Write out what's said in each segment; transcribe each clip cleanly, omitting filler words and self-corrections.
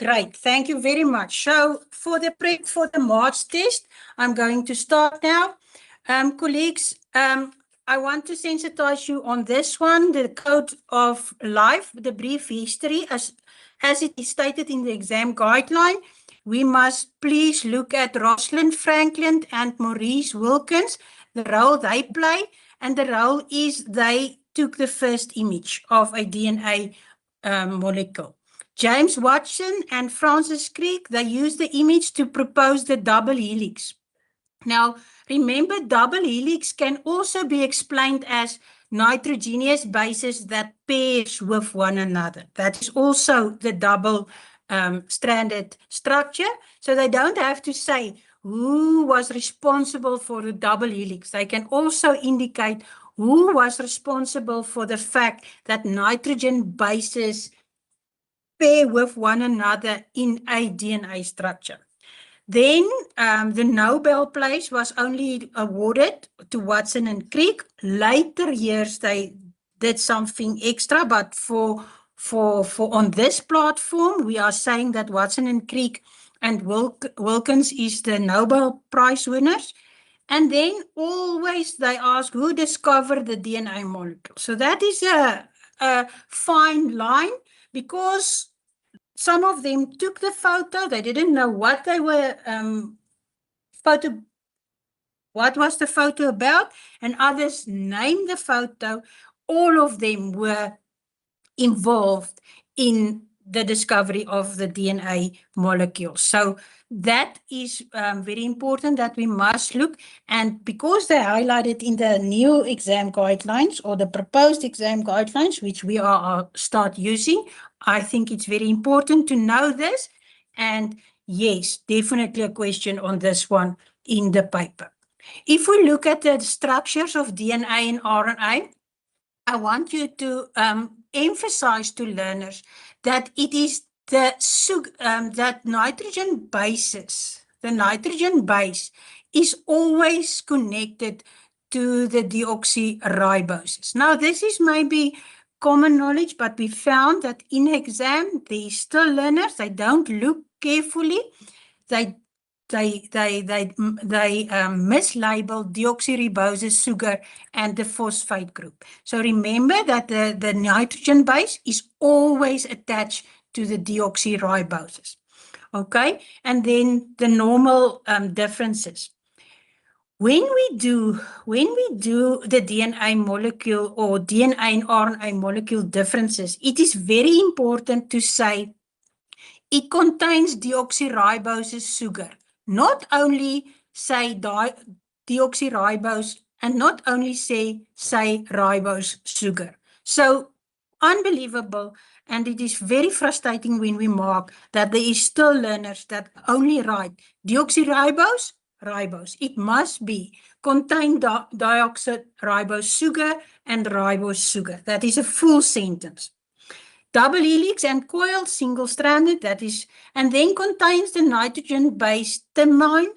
Great, thank you very much. So for the prep for the March test, I'm going to start now. Colleagues, I want to sensitize you on this one, the code of life, the brief history, as it is stated in the exam guideline. We must please look at Rosalind Franklin and Maurice Wilkins, the role they play, and the role is they took the first image of a DNA molecule. James Watson and Francis Crick, they used the image to propose the double helix. Now, remember, double helix can also be explained as nitrogenous bases that pairs with one another. That is also the double stranded structure. So they don't have to say who was responsible for the double helix. They can also indicate who was responsible for the fact that nitrogen bases pair with one another in a DNA structure. Then the Nobel Prize was only awarded to Watson and Crick. Later years, they did something extra, but for on this platform, we are saying that Watson and Crick and Wilkins is the Nobel Prize winners. And then always they ask who discovered the DNA molecule. So that is a fine line, because some of them took the photo, they didn't know what they were what was the photo about, and others named the photo. All of them were involved in the discovery of the DNA molecule. So that is very important that we must look, and because they highlighted in the new exam guidelines or the proposed exam guidelines, which we are start using, I think it's very important to know this. And yes, definitely a question on this one in the paper. If we look at the structures of DNA and RNA, I want you to emphasize to learners that it is that nitrogen bases, the nitrogen base is always connected to the deoxyriboses. Now, this is maybe common knowledge, but we found that in exam, there's still learners, they don't look carefully, they mislabel deoxyribose sugar and the phosphate group. So remember that the nitrogen base is always attached to the deoxyriboses. Okay, and then the normal differences. When we do the DNA molecule or DNA and RNA molecule differences, it is very important to say it contains deoxyribose sugar. Not only say deoxyribose and not only say ribose sugar. So unbelievable, and it is very frustrating when we mark that there is still learners that only write deoxyribose, ribose. It must be contain deoxyribose sugar and ribose sugar. That is a full sentence. Double helix and coil, single-stranded, that is, and then contains the nitrogen base thymine,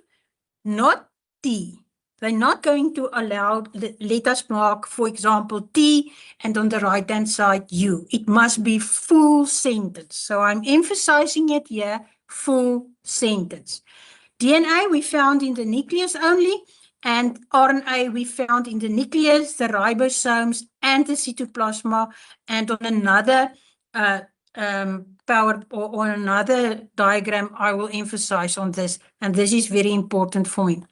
not T. They're not going to allow, let us mark, for example, T, and on the right-hand side, U. It must be full sentence. So I'm emphasizing it here, full sentence. DNA we found in the nucleus only, and RNA we found in the nucleus, the ribosomes, and the cytoplasma, and on another power or on another diagram, I will emphasize on this, and this is very important for me.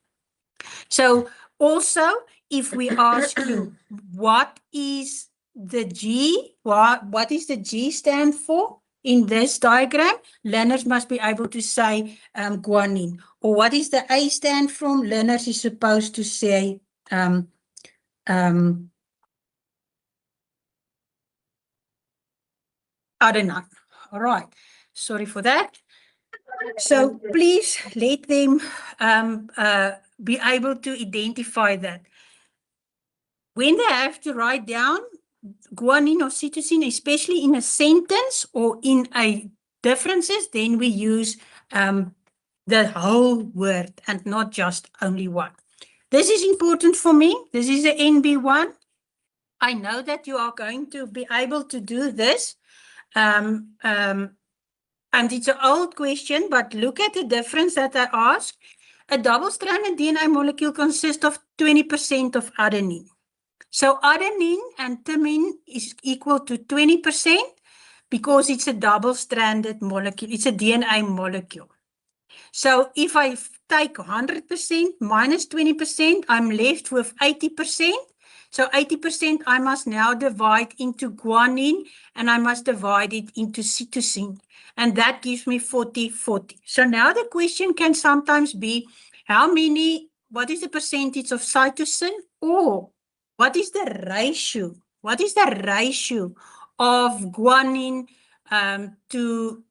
So also, if we ask you, what is the G, what is the G stand for in this diagram, learners must be able to say guanine. Or what is the A stand from? Learners is supposed to say adenine. All right, sorry for that. So please let them be able to identify that. When they have to write down guanine or cytosine, especially in a sentence or in a differences, then we use the whole word and not just only one. This is important for me. This is the NB1. I know that you are going to be able to do this. And it's an old question, but look at the difference that I asked. A double-stranded DNA molecule consists of 20% of adenine. So adenine and thymine is equal to 20% because it's a double-stranded molecule. It's a DNA molecule. So if I take 100% minus 20%, I'm left with 80%. So 80% I must now divide into guanine and I must divide it into cytosine. And that gives me 40-40. So now the question can sometimes be, what is the percentage of cytosine? Or what is the ratio? What is the ratio of guanine to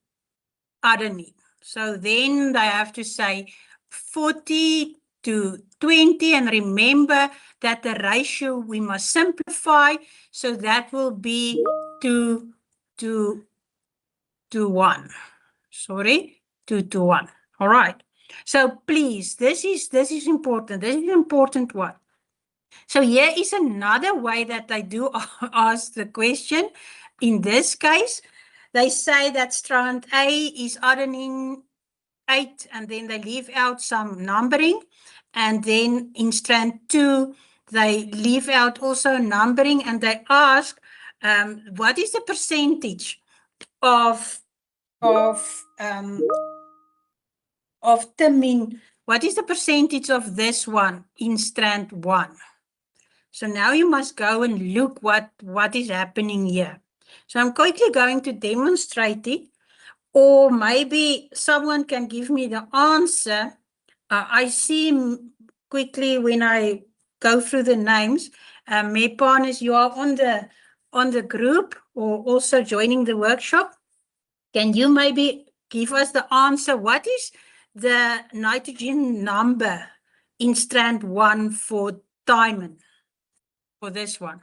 adenine? So then they have to say 40 to 20, and remember that the ratio we must simplify, so that will be 2 to 1. Sorry, 2 to 1. All right. So please, this is important. This is an important one. So here is another way that they do ask the question. In this case, they say that strand A is adenine 8, and then they leave out some numbering. And then in strand 2, they leave out also numbering, and they ask, what is the percentage of thymine? What is the percentage of this one in strand 1? So now you must go and look what is happening here. So I'm quickly going to demonstrate it, or maybe someone can give me the answer. I see quickly when I go through the names. Mepanis, you are on the group or also joining the workshop. Can you maybe give us the answer? What is the nitrogen number in strand 1 for thymine? For this one.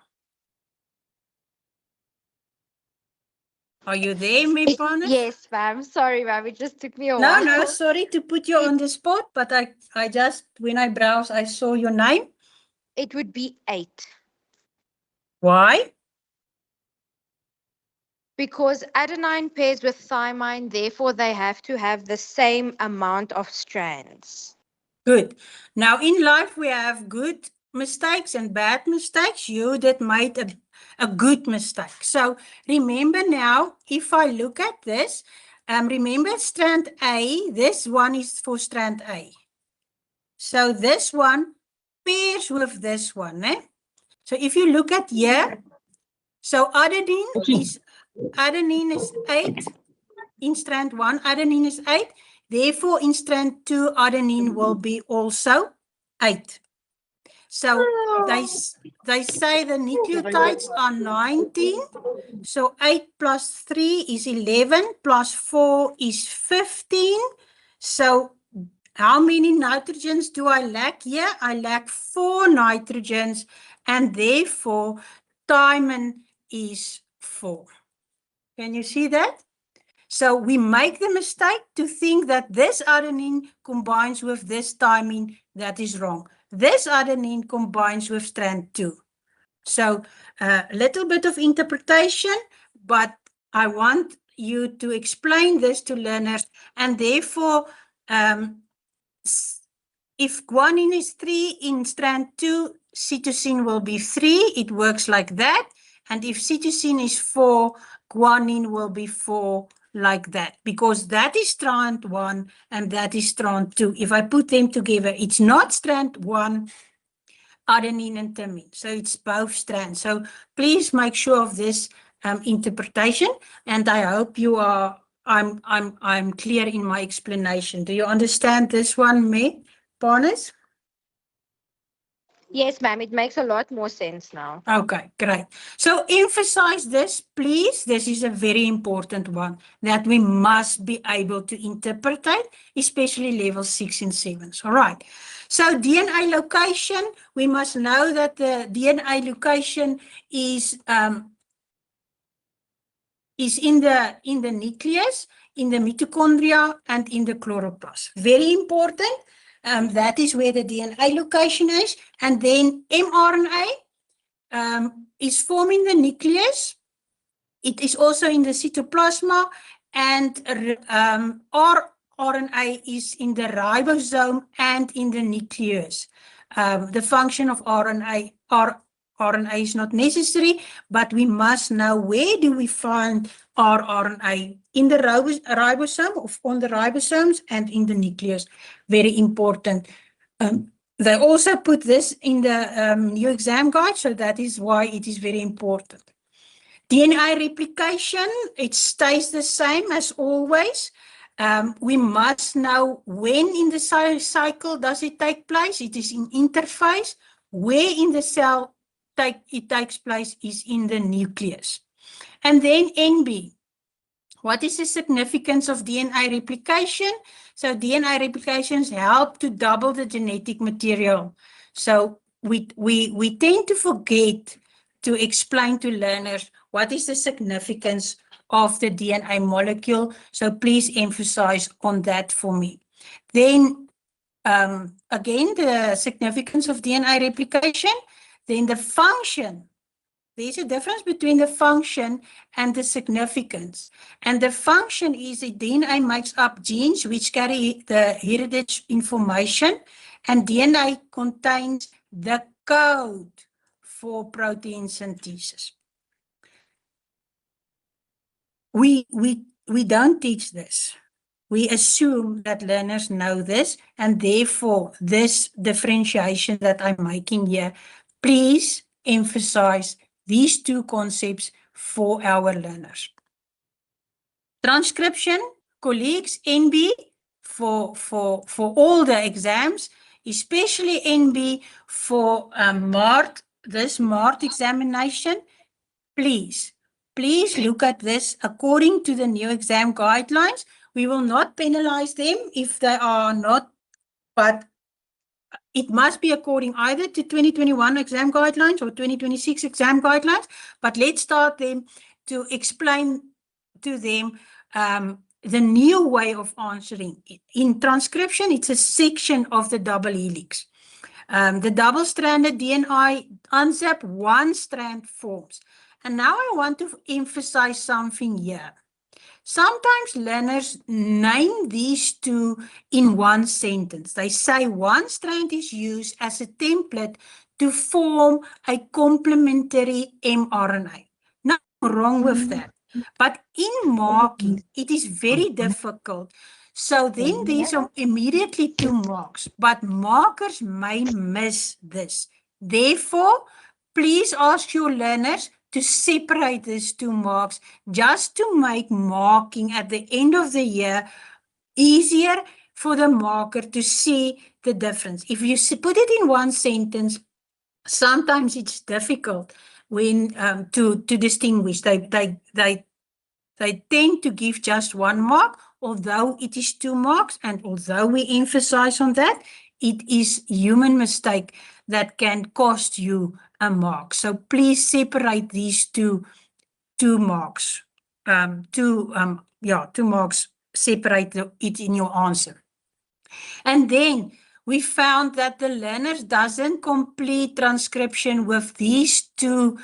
Are you there, Mepanis? Yes, ma'am. Sorry, ma'am. It just took me a while. No, sorry to put you on the spot, but I just, when I browse, I saw your name. It would be 8. Why? Because adenine pairs with thymine, therefore they have to have the same amount of strands. Good. Now in life we have good mistakes and bad mistakes. You that made a good mistake. So remember now, if I look at this, remember strand A, this one is for strand A. So this one pairs with this one. Eh? So if you look at here, so adenine is 8 in strand 1, adenine is 8. Therefore, in strand 2, adenine will be also 8. So they say the nucleotides are 19. So 8 plus 3 is 11, plus 4 is 15. So how many nitrogens do I lack here? I lack 4 nitrogens, and therefore thymine is 4. Can you see that? So we make the mistake to think that this adenine combines with this thymine. That is wrong. This adenine combines with strand 2. So a little bit of interpretation, but I want you to explain this to learners. And therefore, if guanine is 3 in strand 2, cytosine will be 3. It works like that. And if cytosine is 4, guanine will be 4, like that, because that is strand 1 and that is strand 2. If I put them together, it's not strand 1, adenine and thymine. So it's both strands. So please make sure of this interpretation, and I hope you are. I'm clear in my explanation. Do you understand this one, Mepanis? Yes, ma'am. It makes a lot more sense now. Okay, great. So emphasize this, please. This is a very important one that we must be able to interpret, especially level 6 and 7. All right. So DNA location, we must know that the DNA location is in the nucleus, in the mitochondria, and in the chloroplast. Very important. That is where the DNA location is. And then mRNA is forming the nucleus. It is also in the cytoplasma, and RNA is in the ribosome and in the nucleus. The function of RNA is not necessary, but we must know where do we find rRNA in the ribosome, on the ribosomes and in the nucleus. Very important. They also put this in the new exam guide, so that is why it is very important. DNA replication, it stays the same as always. We must know when in the cycle does it take place. It is in interphase. Where in the cell it takes place is in the nucleus. And then NB. What is the significance of DNA replication? So DNA replications help to double the genetic material. So we tend to forget to explain to learners what is the significance of the DNA molecule. So please emphasize on that for me. Then again, the significance of DNA replication, then the function. There's a difference between the function and the significance. And the function is that DNA makes up genes which carry the heritage information, and DNA contains the code for protein synthesis. We don't teach this. We assume that learners know this, and therefore this differentiation that I'm making here, please emphasize these two concepts for our learners. Transcription, colleagues, NB for all the exams, especially NB for this MART examination. Please look at this according to the new exam guidelines. We will not penalize them if they are not, but it must be according either to 2021 exam guidelines or 2026 exam guidelines, but let's start them to explain to them the new way of answering. In transcription, it's a section of the double helix. The double-stranded DNA unzap one strand forms. And now I want to emphasize something here. Sometimes learners name these two in one sentence. They say one strand is used as a template to form a complementary mRNA. Nothing wrong with that. But in marking, it is very difficult. So then there's immediately two marks, but markers may miss this. Therefore, please ask your learners to separate these two marks just to make marking at the end of the year easier for the marker to see the difference. If you put it in one sentence, sometimes it's difficult when to distinguish. They tend to give just one mark, although it is two marks, and although we emphasize on that, it is human mistake that can cost you a mark. So please separate these two marks. Two marks, separate it in your answer. And then we found that the learners doesn't complete transcription with these two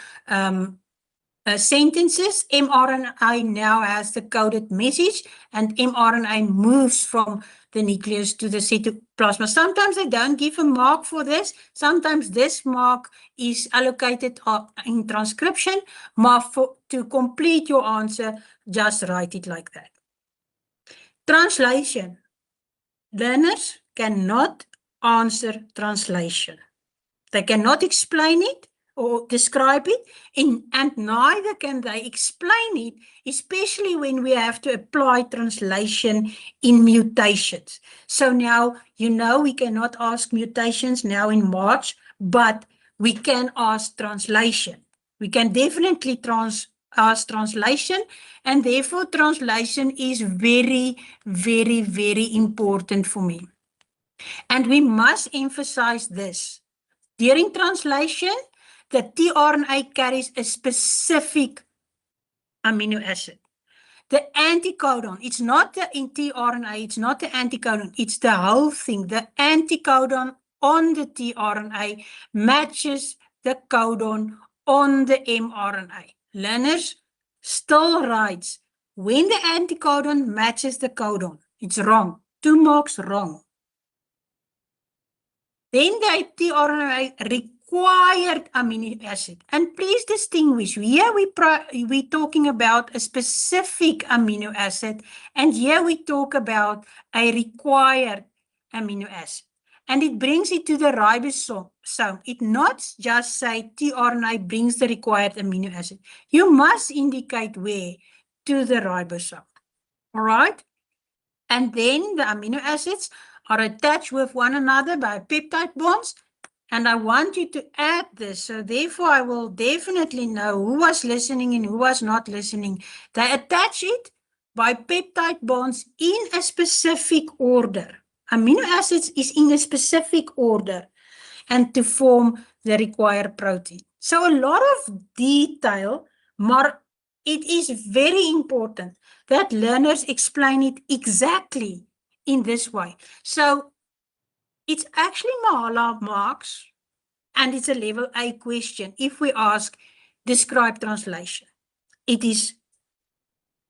sentences. mRNA now has the coded message, and mRNA moves from the nucleus to the cytoplasma. Sometimes they don't give a mark for this. Sometimes this mark is allocated in transcription, but to complete your answer, just write it like that. Translation. Learners cannot answer translation. They cannot explain it or describe it, and neither can they explain it, especially when we have to apply translation in mutations. So now, you know, we cannot ask mutations now in March, but we can ask translation. We can definitely ask translation, and therefore translation is very, very, very important for me. And we must emphasize this. During translation, the tRNA carries a specific amino acid. The anticodon, it's not the tRNA, it's not the anticodon, it's the whole thing. The anticodon on the tRNA matches the codon on the mRNA. Learners still writes when the anticodon matches the codon, it's wrong. 2 marks wrong. Then the tRNA required amino acid. And please distinguish, here we're talking about a specific amino acid, and here we talk about a required amino acid. And it brings it to the ribosome. So it not just say tRNA brings the required amino acid. You must indicate where to the ribosome. All right? And then the amino acids are attached with one another by peptide bonds. And I want you to add this. So therefore, I will definitely know who was listening and who was not listening. They attach it by peptide bonds in a specific order. Amino acids is in a specific order and to form the required protein. So a lot of detail, but it is very important that learners explain it exactly in this way. So it's actually Mahala marks, and it's a level A question if we ask describe translation. It is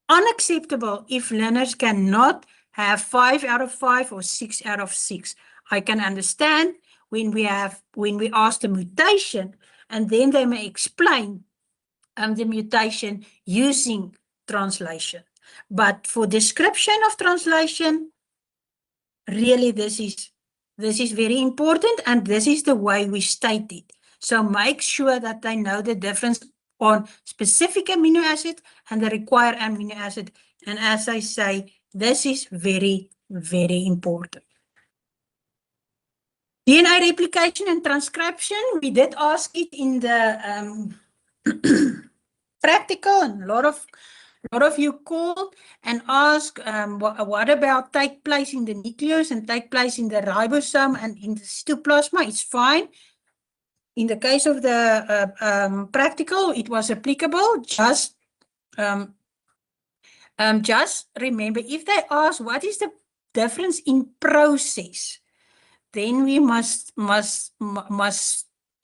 unacceptable if learners cannot have 5 out of 5 or 6 out of 6. I can understand when we ask the mutation, and then they may explain the mutation using translation. But for description of translation, really this is very important, and this is the way we state it. So make sure that they know the difference on specific amino acid and the required amino acid. And as I say, this is very, very important. DNA replication and transcription, we did ask it in the practical, and a lot of you called and asked what about take place in the nucleus and take place in the ribosome and in the cytoplasma. It's fine. In the case of the practical, it was applicable. Just remember, if they ask what is the difference in process, then we must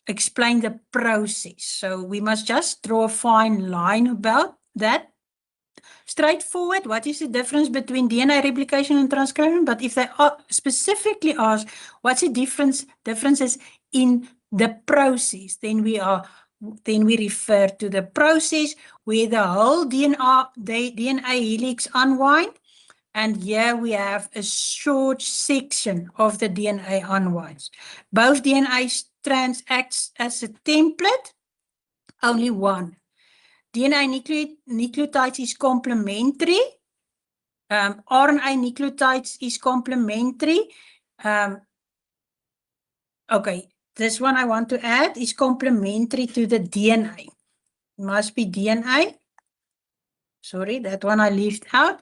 explain the process. So we must just draw a fine line about that. Straightforward, what is the difference between DNA replication and transcription? But if they specifically ask what's the differences in the process, then we refer to the process where the whole DNA helix unwind, and here we have a short section of the DNA unwinds. Both DNA strands act as a template, only one. DNA nucleotides is complementary. RNA nucleotides is complementary. Okay, this one I want to add is complementary to the DNA. Must be DNA. Sorry, that one I left out.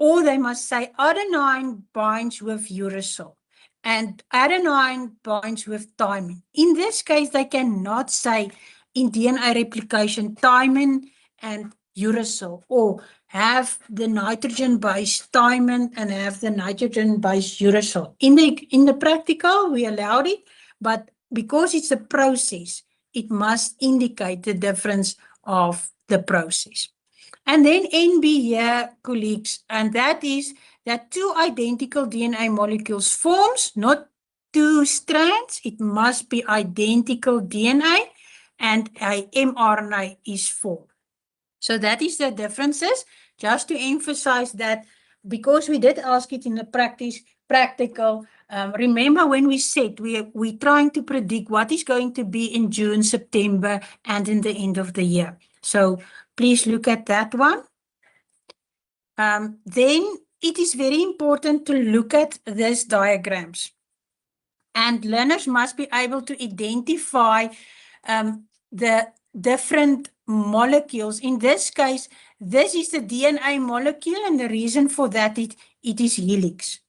Or they must say adenine binds with uracil and adenine binds with thymine. In this case, they cannot say in DNA replication thymine and uracil, or have the nitrogen-based thymine and have the nitrogen-based uracil. In the practical, we allowed it, but because it's a process, it must indicate the difference of the process. And then NB here, colleagues, and that is that 2 identical DNA molecules forms, not 2 strands. It must be identical DNA, and a mRNA is formed. So that is the differences. Just to emphasize that, because we did ask it in the practical, remember when we said we're trying to predict what is going to be in June, September, and in the end of the year. So please look at that one. Then it is very important to look at these diagrams. And learners must be able to identify the different molecules. In this case, this is the DNA molecule, and the reason for that it is helix.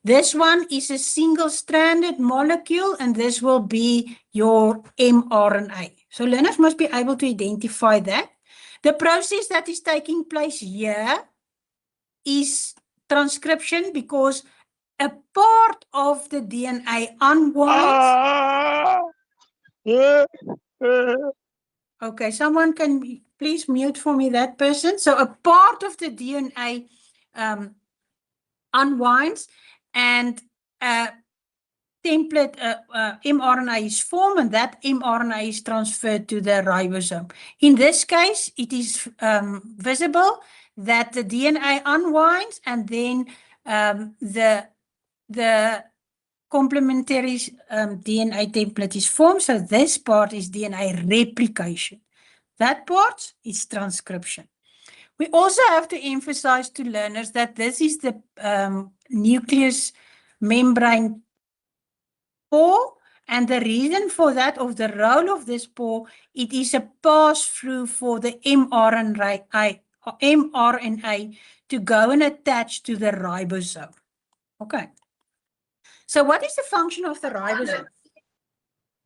This one is a single-stranded molecule, and this will be your mRNA. So learners must be able to identify that. The process that is taking place here is transcription, because a part of the DNA unwinds. Okay, someone can please mute for me that person. So a part of the DNA unwinds and template mRNA is formed, and that mRNA is transferred to the ribosome. In this case, it is visible that the DNA unwinds, and then the complementary DNA template is formed. So this part is DNA replication. That part is transcription. We also have to emphasize to learners that this is the nucleus membrane pore, and the reason for that, of the role of this pore, it is a pass-through for the mRNA to go and attach to the ribosome. Okay. So what is the function of the ribosome?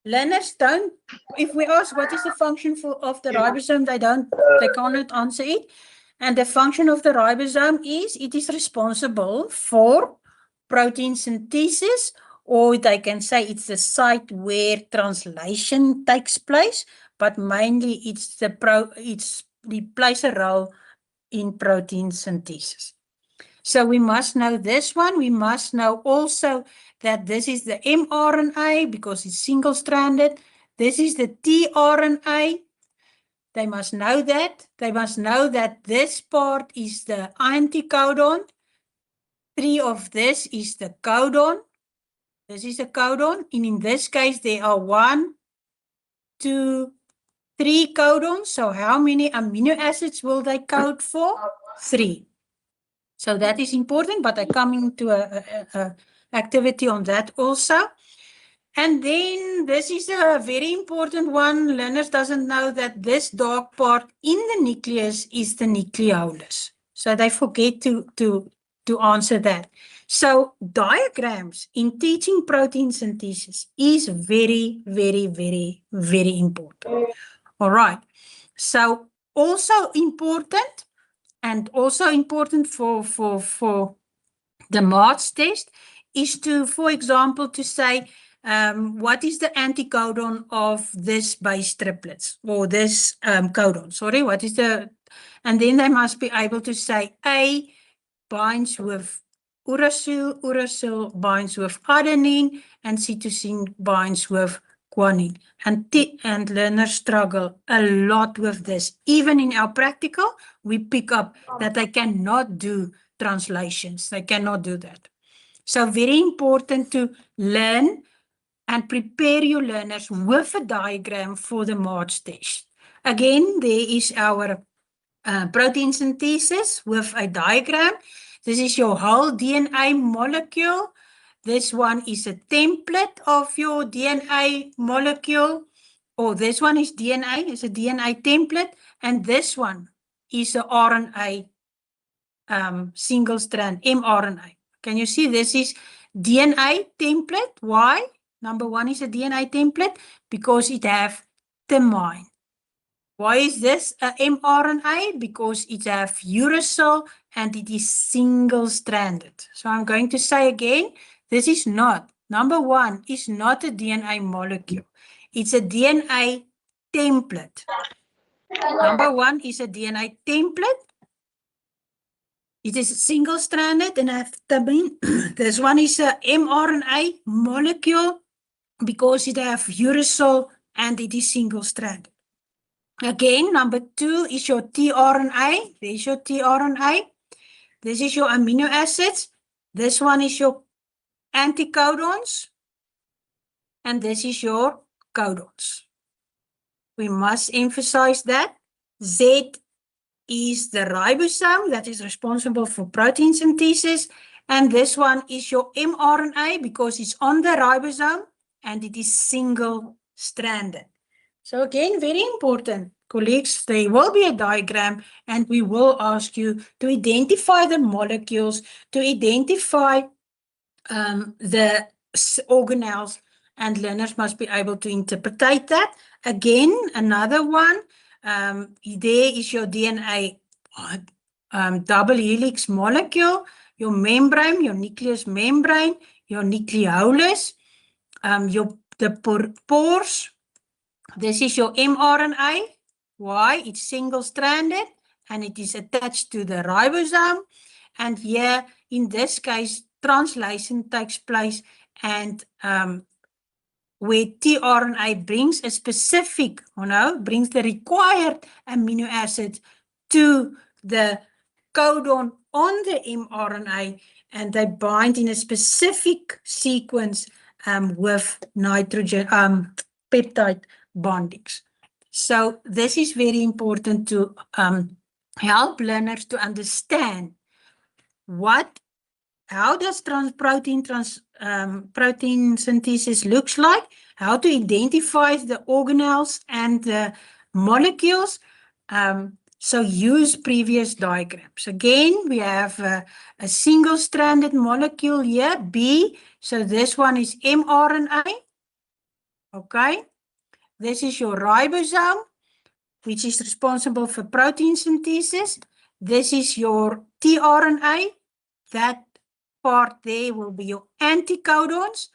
Learners don't, if we ask what is the function of the ribosome, they cannot answer it. And the function of the ribosome is, it is responsible for protein synthesis, or they can say it's the site where translation takes place, but mainly it plays a role in protein synthesis. So we must know this one. We must know also that this is the mRNA because it's single-stranded. This is the tRNA. They must know that. They must know that this part is the anticodon. 3 of this is the codon. This is the codon. And in this case, there are 1, 2, 3 codons. So how many amino acids will they code for? 3. So that is important, but I come into a activity on that also. And then this is a very important one. Learners doesn't know that this dark part in the nucleus is the nucleolus. So they forget to answer that. So diagrams in teaching protein synthesis is very, very, very, very important. All right. So also important, and also important for the MARCH test is to, for example, to say, what is the anticodon of this base triplets, or this codon, sorry, what is the, and then they must be able to say A binds with uracil, uracil binds with adenine, and cytosine binds with guanine. And learners struggle a lot with this. Even in our practical, we pick up that they cannot do translations. They cannot do that. So very important to learn and prepare your learners with a diagram for the MARCH test. Again, there is our protein synthesis with a diagram. This is your whole DNA molecule. This one is a template of your DNA molecule, or this one is DNA, it's a DNA template, and this one is a RNA single strand, mRNA. Can you see this is DNA template? Why? Number 1 is a DNA template because it have thymine. Why is this a mRNA? Because it have uracil and it is single-stranded. So I'm going to say again, this is not, number 1 is not a DNA molecule. It's a DNA template. Number 1 is a DNA template. It is single-stranded and have thymine. This one is a mRNA molecule because it have uracil and it is single-stranded. Again, number 2 is your tRNA. There's your tRNA. This is your amino acids. This one is your anticodons. And this is your codons. We must emphasize that. Z is the ribosome that is responsible for protein synthesis. And this one is your mRNA because it's on the ribosome and it is single-stranded. So again, very important, colleagues, there will be a diagram and we will ask you to identify the molecules, to identify the organelles, and learners must be able to interpret that. Again, another one, there is your DNA double helix molecule, your membrane, your nucleus membrane, your nucleolus, the pores. This is your mRNA. Why? It's single-stranded and it is attached to the ribosome. And here, in this case, translation takes place and where tRNA brings a specific, brings the required amino acid to the codon on the mRNA, and they bind in a specific sequence with nitrogen peptide bondings. So this is very important to help learners to understand how does protein synthesis looks like, how to identify the organelles and the molecules. So use previous diagrams. Again, we have a single-stranded molecule here, B. So this one is mRNA. Okay. This is your ribosome, which is responsible for protein synthesis. This is your tRNA. That part there will be your anticodons.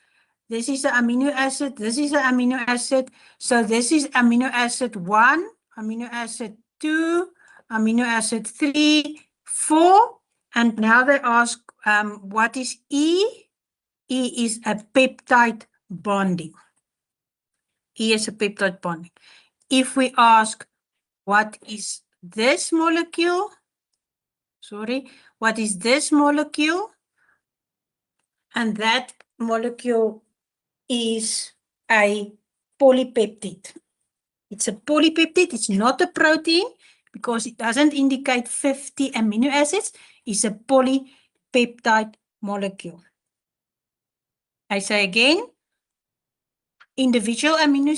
This is the amino acid. This is the amino acid. So this is amino acid 1, amino acid 2, amino acid 3, 4. And now they ask, what is E? E is a peptide bonding. E is a peptide bonding. If we ask, what is this molecule? What is this molecule? And that molecule is a polypeptide. It's a polypeptide. It's not a protein because it doesn't indicate 50 amino acids. It's a polypeptide molecule. I say again, individual amino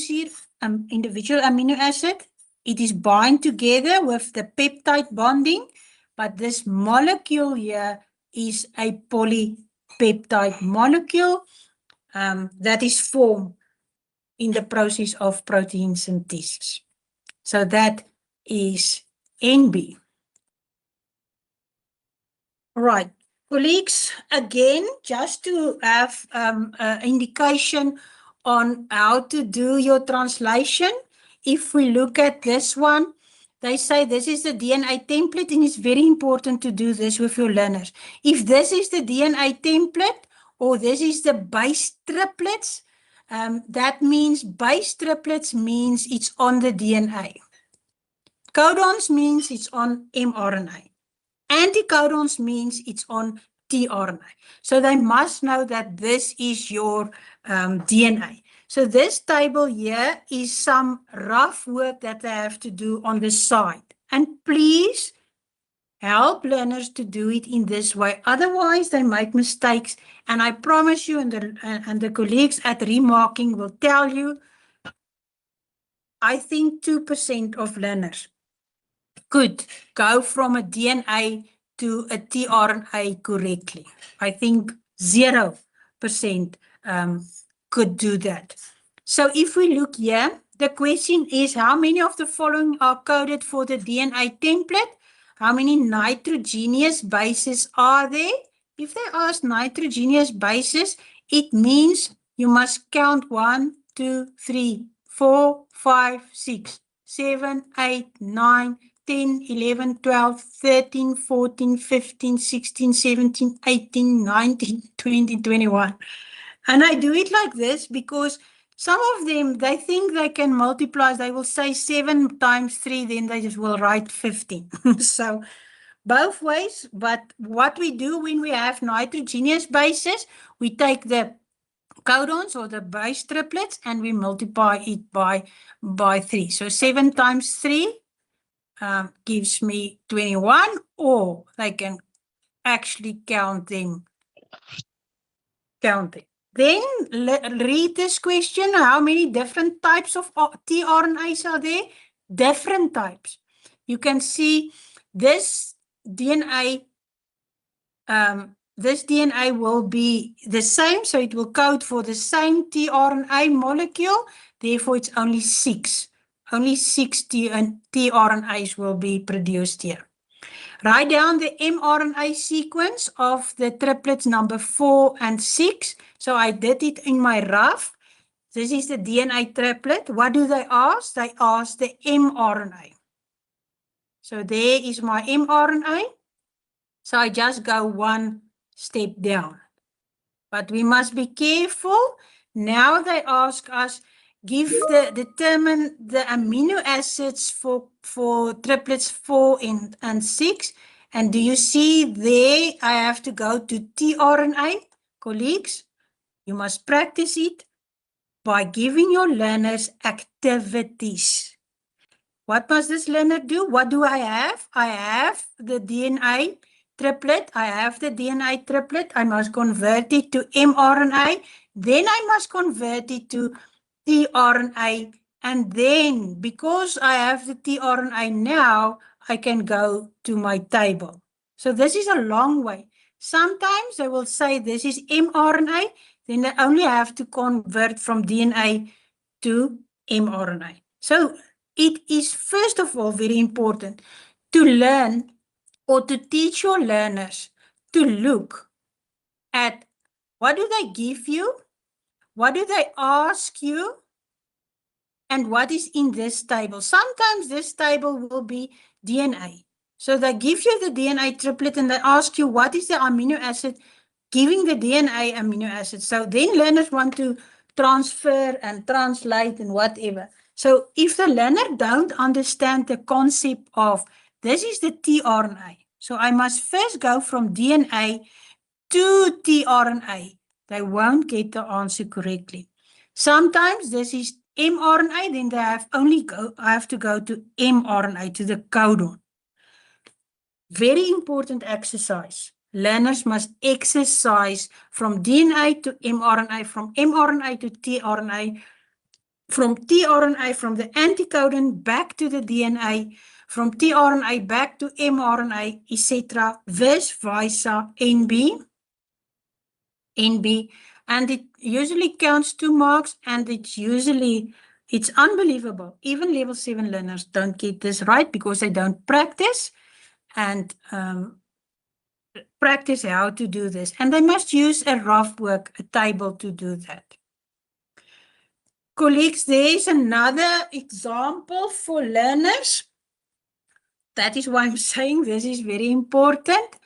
acid, it is bind together with the peptide bonding, but this molecule here is a polypeptide molecule that is formed in the process of protein synthesis. So that is NB. Right, colleagues, again, just to have an indication on how to do your translation, if we look at this one, they say this is the DNA template, and it's very important to do this with your learners. If this is the DNA template, or this is the base triplets, that means base triplets means it's on the DNA. Codons means it's on mRNA. Anticodons means it's on tRNA. So they must know that this is your DNA. So this table here is some rough work that they have to do on the side. And please help learners to do it in this way. Otherwise, they make mistakes. And I promise you, and the colleagues at Remarking will tell you, I think 2% of learners could go from a DNA to a tRNA correctly. I think 0% could do that. So if we look here, the question is, how many of the following are coded for the DNA template? How many nitrogenous bases are there? If they ask nitrogenous bases, it means you must count 1, 2, 3, 4, 5, 6, 7, 8, 9, 10, 11, 12, 13, 14, 15, 16, 17, 18, 19, 20, 21. And I do it like this because some of them, they think they can multiply. They will say 7 times 3, then they just will write 15. So both ways. But what we do when we have nitrogenous bases, we take the codons or the base triplets and we multiply it by 3. So 7 times 3 gives me 21, or they can actually count them. Then read this question. How many different types of tRNAs are there? Different types. You can see this DNA, will be the same, so it will code for the same tRNA molecule. Therefore, it's only 6. Only 6 tRNAs will be produced here. Write down the mRNA sequence of the triplets number 4 and 6. So I did it in my rough. This is the DNA triplet. What do they ask? They ask the mRNA. So there is my mRNA. So I just go one step down. But we must be careful. Now they ask us, determine the amino acids for triplets 4 and 6. And do you see there, I have to go to tRNA, colleagues. You must practice it by giving your learners activities. What must this learner do? What do I have? I have the DNA triplet. I have the DNA triplet. I must convert it to mRNA. Then I must convert it to tRNA. And then, because I have the tRNA now, I can go to my table. So this is a long way. Sometimes they will say this is mRNA. Then they only have to convert from DNA to mRNA. So it is, first of all, very important to learn or to teach your learners to look at what do they give you, what do they ask you, and what is in this table. Sometimes this table will be DNA. So they give you the DNA triplet and they ask you what is the amino acid, giving the DNA amino acid. So then learners want to transfer and translate and whatever. So if the learner don't understand the concept of this is the tRNA, so I must first go from DNA to tRNA, they won't get the answer correctly. Sometimes this is mRNA, then I have to go to mRNA, to the codon. Very important exercise. Learners must exercise from DNA to mRNA, from mRNA to tRNA, from tRNA, from the anticodon back to the DNA, from tRNA back to mRNA, etc. Vice versa, NB. And it usually counts 2 marks, and it's unbelievable. Even level 7 learners don't get this right because they don't practice and practice how to do this. And they must use a rough work, a table to do that. Colleagues, there is another example for learners. That is why I'm saying this is very important.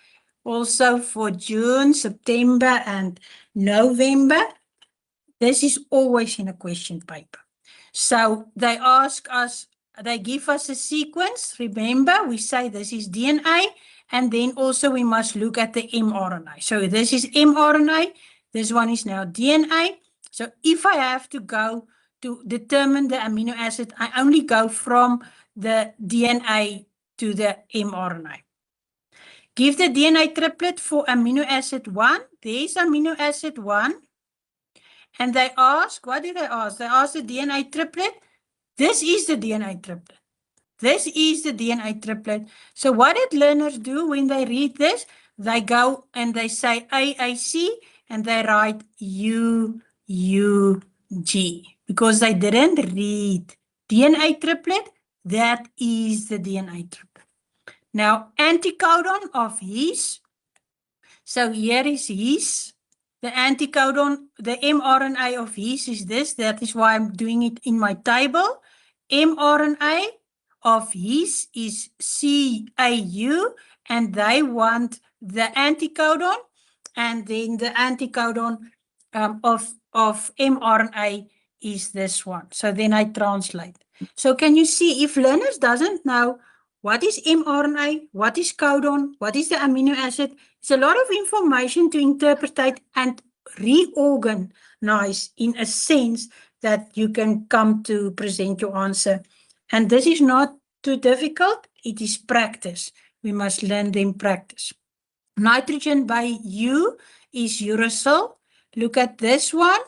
Also for June, September, and November. This is always in a question paper. So they ask us, they give us a sequence. Remember, we say this is DNA, and then also we must look at the mRNA. So this is mRNA. This one is now DNA. So if I have to go to determine the amino acid, I only go from the DNA to the mRNA. Give the DNA triplet for amino acid 1. There's amino acid 1. And they ask, what do they ask? They ask the DNA triplet. This is the DNA triplet. This is the DNA triplet. So what did learners do when they read this? They go and they say AAC and they write UUG because they didn't read DNA triplet. That is the DNA triplet. Now, anticodon of his. So here is his. The anticodon, the mRNA of his is this. That is why I'm doing it in my table. mRNA of his is CAU, and they want the anticodon, and then the anticodon of mRNA is this one. So then I translate. So can you see, if learners doesn't know what is mRNA, what is codon, what is the amino acid, it's a lot of information to interpret and reorganize in a sense that you can come to present your answer. And this is not too difficult. It is practice. We must learn them practice. Nitrogen by U is uracil. Look at this one.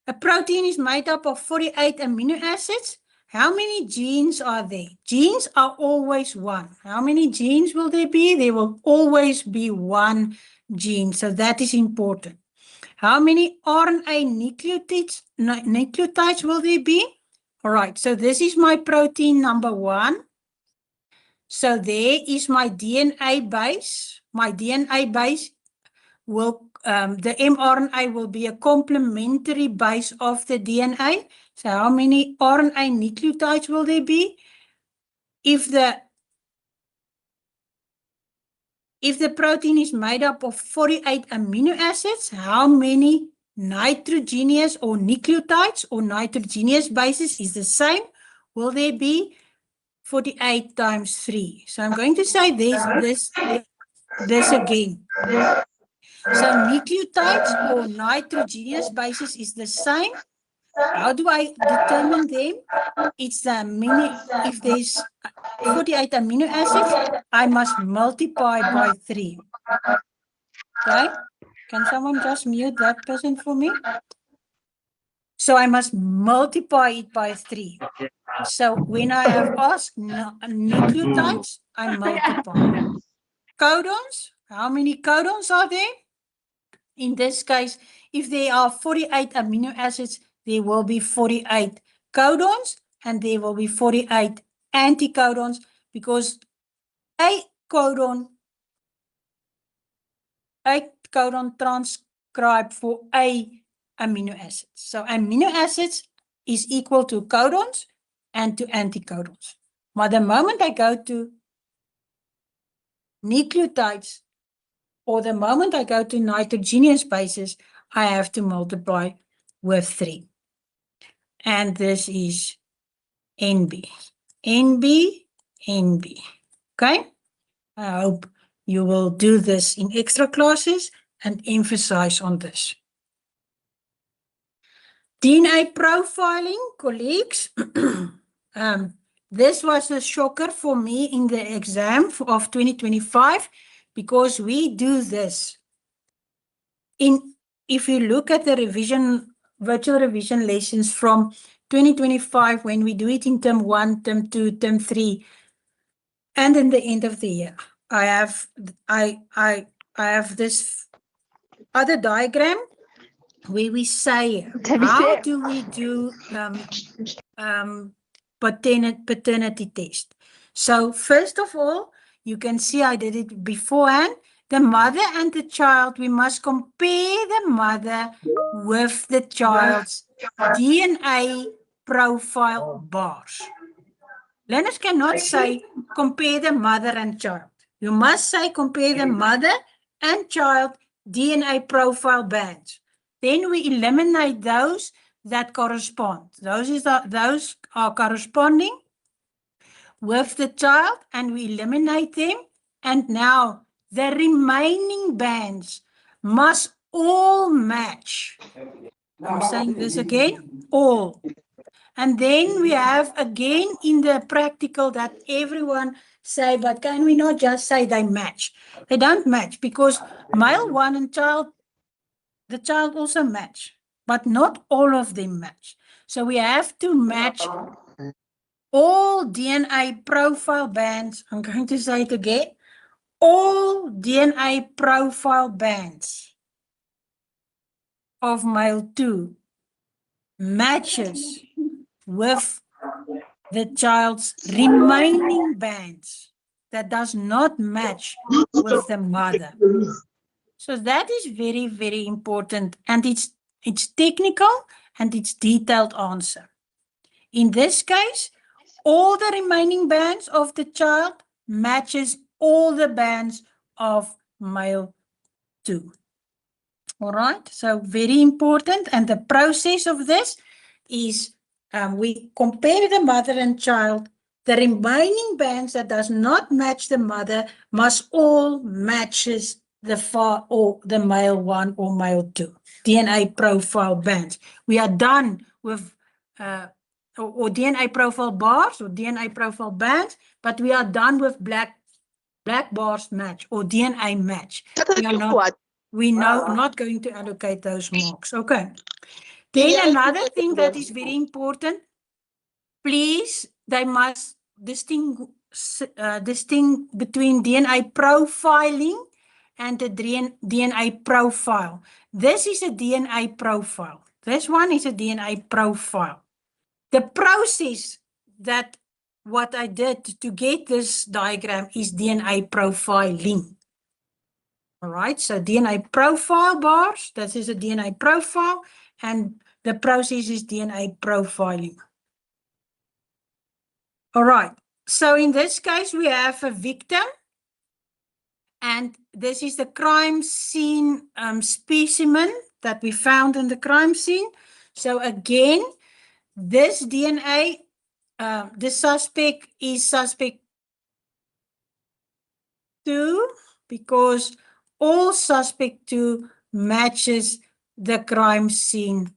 A protein is made up of 48 amino acids. How many genes are there? Genes are always 1. How many genes will there be? There will always be 1 gene. So that is important. How many RNA nucleotides will there be? All right, so this is my protein number 1. So there is my DNA base. My DNA base will, the mRNA will be a complementary base of the DNA. So how many RNA nucleotides will there be? If the protein is made up of 48 amino acids, how many nitrogenous or nucleotides or nitrogenous bases is the same? Will there be 48 times 3? So I'm going to say this again. So nucleotides or nitrogenous bases is the same. How do I determine them? It's the if there's 48 amino acids, I must multiply by 3. Okay? Can someone just mute that person for me? So I must multiply it by 3. So when I have asked nucleotides, I multiply. Codons, how many codons are there? In this case, if there are 48 amino acids, there will be 48 codons and there will be 48 anticodons because a codon transcribe for a amino acids. So amino acids is equal to codons and to anticodons. But the moment I go to nucleotides, or the moment I go to nitrogenous bases, I have to multiply with 3. And this is NB. NB, NB. Okay? I hope you will do this in extra classes and emphasize on this. DNA profiling, colleagues. This was a shocker for me in the exam of 2025 because we do this. If you look at the virtual revision lessons from 2025, when we do it in term 1, term 2, term 3, and in the end of the year, I have this other diagram where we say, how do we do paternity test? So first of all, you can see I did it beforehand. The mother and the child, we must compare the mother with the child's DNA profile bars. Learners cannot say compare the mother and child. You must say compare the mother and child DNA profile bands. Then we eliminate those that correspond. Those are corresponding with the child, and we eliminate them. And now the remaining bands must all match. I'm saying this again, all. And then we have again in the practical that everyone say, but can we not just say they match? They don't match because male one and the child also match, but not all of them match. So we have to match all DNA profile bands. I'm going to say it again. All DNA profile bands of male 2 matches with the child's remaining bands that does not match with the mother. So that is very, very important, and it's technical and it's detailed answer. In this case, all the remaining bands of the child matches all the bands of male 2. All right, so very important, and the process of this is we compare the mother and child. The remaining bands that does not match the mother must all matches the male 1 or male 2 DNA profile bands. We are done with or DNA profile bars or DNA profile bands, but we are done with black bars match or DNA match. We are not going to allocate those marks. Okay. Then another thing that is very important, please, they must distinguish between DNA profiling and the DNA profile. This is a DNA profile. This one is a DNA profile. The process that what I did to get this diagram is DNA profiling. All right, so DNA profile bars, this is a DNA profile, and the process is DNA profiling. All right, so in this case, we have a victim, and this is the crime scene specimen that we found in the crime scene. So again, this DNA, the suspect is suspect 2 because all suspect 2 matches the crime scene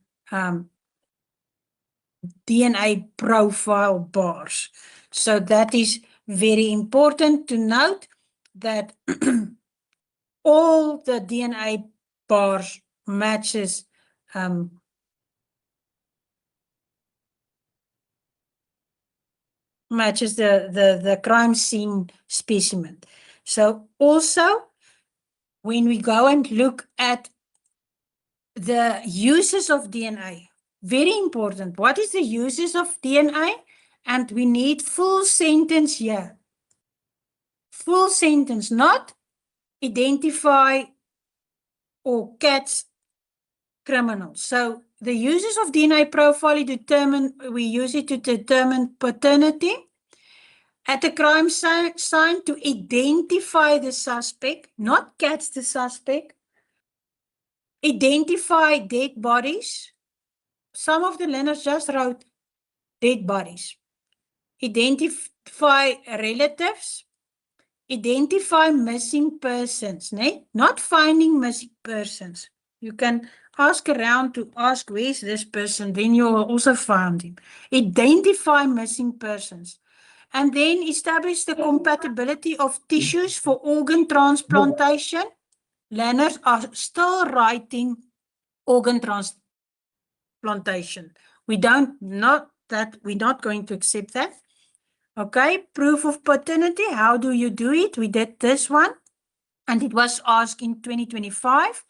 DNA profile bars. So that is very important to note that all the DNA bars matches the crime scene specimen. So also, when we go and look at the uses of DNA, very important. What is the uses of DNA? And we need full sentence here. Full sentence, not identify or catch criminals. So the uses of DNA profiling we use it to determine paternity at a crime scene to identify the suspect, not catch the suspect. Identify dead bodies. Some of the learners just wrote dead bodies. Identify relatives. Identify missing persons, not finding missing persons. You can ask around to ask where's this person, then you will also find him. Identify missing persons. And then establish the compatibility of tissues for organ transplantation. Learners are still writing organ transplantation. We're not going to accept that. Okay, proof of paternity, how do you do it? We did this one, and it was asked in 2025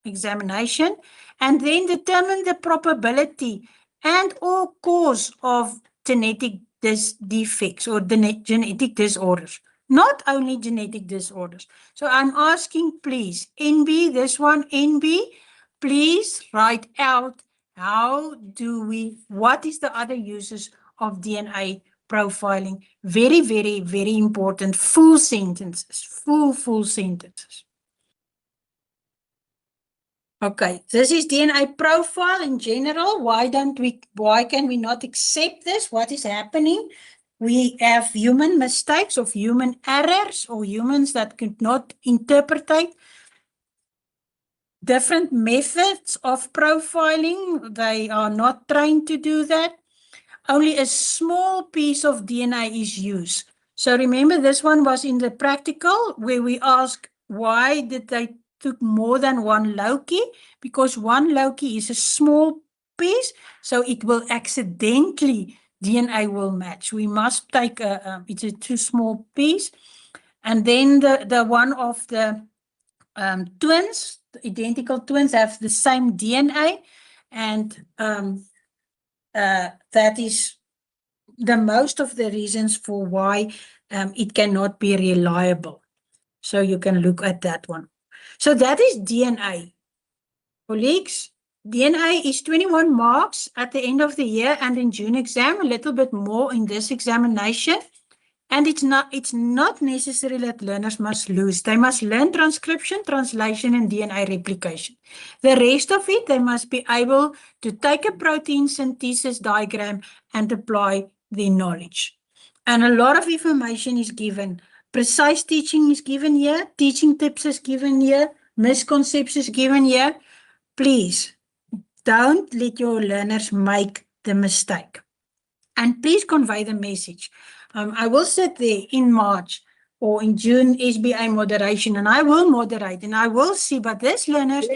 examination, and then determine the probability and or cause of genetic defects or genetic disorders, not only genetic disorders. So I'm asking, please, NB, this one, NB, please write out what is the other uses of DNA profiling. Very, very, very important. Full sentences, full sentences. Okay, this is DNA profile in general. Why can we not accept this? What is happening? We have human mistakes of human errors or humans that could not interpret different methods of profiling. They are not trained to do that. Only a small piece of DNA is used. So remember, this one was in the practical where we ask why did they took more than one loci? Because one loci is a small piece, so it will accidentally, DNA will match. We must take it's a too small piece. And then the one of the twins, the identical twins have the same DNA, and that is the most of the reasons for why it cannot be reliable. So you can look at that one. So that is DNA. Colleagues, DNA is 21 marks at the end of the year and in June exam, a little bit more in this examination. And it's not necessary that learners must lose. They must learn transcription, translation, and DNA replication. The rest of it, they must be able to take a protein synthesis diagram and apply their knowledge. And a lot of information is given. Precise teaching is given here. Teaching tips is given here. Misconceptions given here. Please, don't let your learners make the mistake. And please convey the message. I will sit there in March or in June SBA moderation, and I will moderate and I will see, but these learners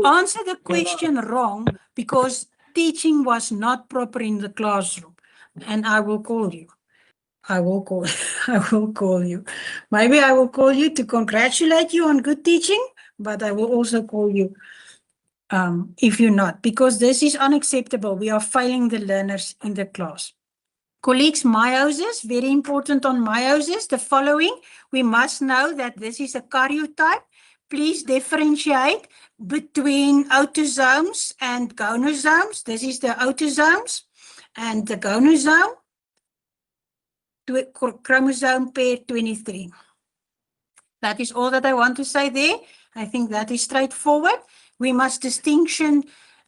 answer the question wrong because teaching was not proper in the classroom. And I will call you. I will call you. Maybe I will call you to congratulate you on good teaching, but I will also call you if you're not, because this is unacceptable. We are failing the learners in the class. Colleagues, meiosis, very important on meiosis. The following, we must know that this is a karyotype. Please differentiate between autosomes and gonosomes. This is the autosomes and the gonosome, chromosome pair 23. That is all that I want to say there. I think that is straightforward. We must distinguish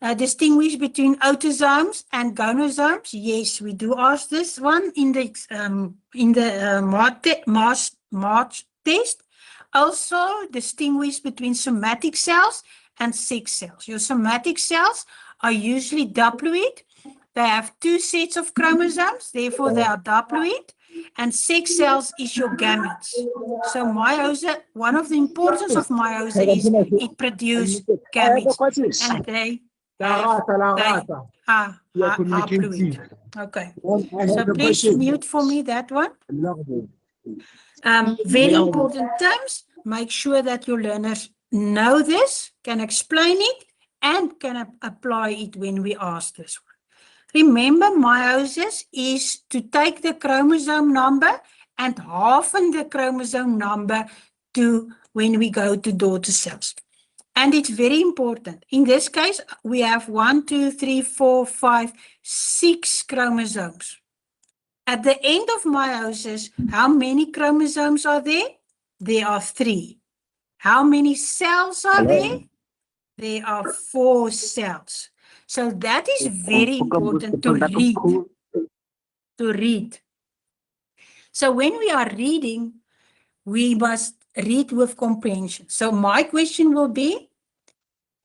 between autosomes and gonosomes. Yes, we do ask this one in the March test. Also distinguish between somatic cells and sex cells. Your somatic cells are usually diploid. They have 2 sets of chromosomes, therefore they are diploid. And sex cells is your gametes. So meiosis, one of the importance of meiosis is it produces gametes. And they are haploid. Okay. So please mute for me that one. Very important terms. Make sure that your learners know this, can explain it, and can apply it when we ask this one. Remember, meiosis is to take the chromosome number and halven the chromosome number to when we go to daughter cells. And it's very important. In this case, we have 1, 2, 3, 4, 5, 6 chromosomes. At the end of meiosis, how many chromosomes are there? There are 3. How many cells are there? There are 4 cells. So that is very important to read. So when we are reading, we must read with comprehension. So my question will be,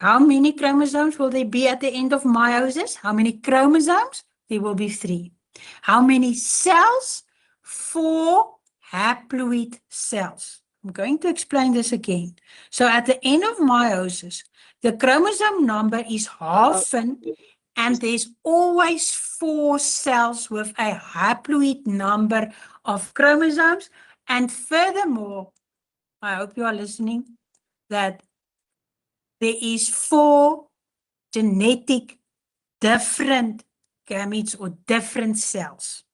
how many chromosomes will there be at the end of meiosis? How many chromosomes? There will be 3. How many cells? 4 haploid cells. I'm going to explain this again. So at the end of meiosis, the chromosome number is halved, and there's always 4 cells with a haploid number of chromosomes. And furthermore, I hope you are listening, that there is 4 genetic different gametes or different cells.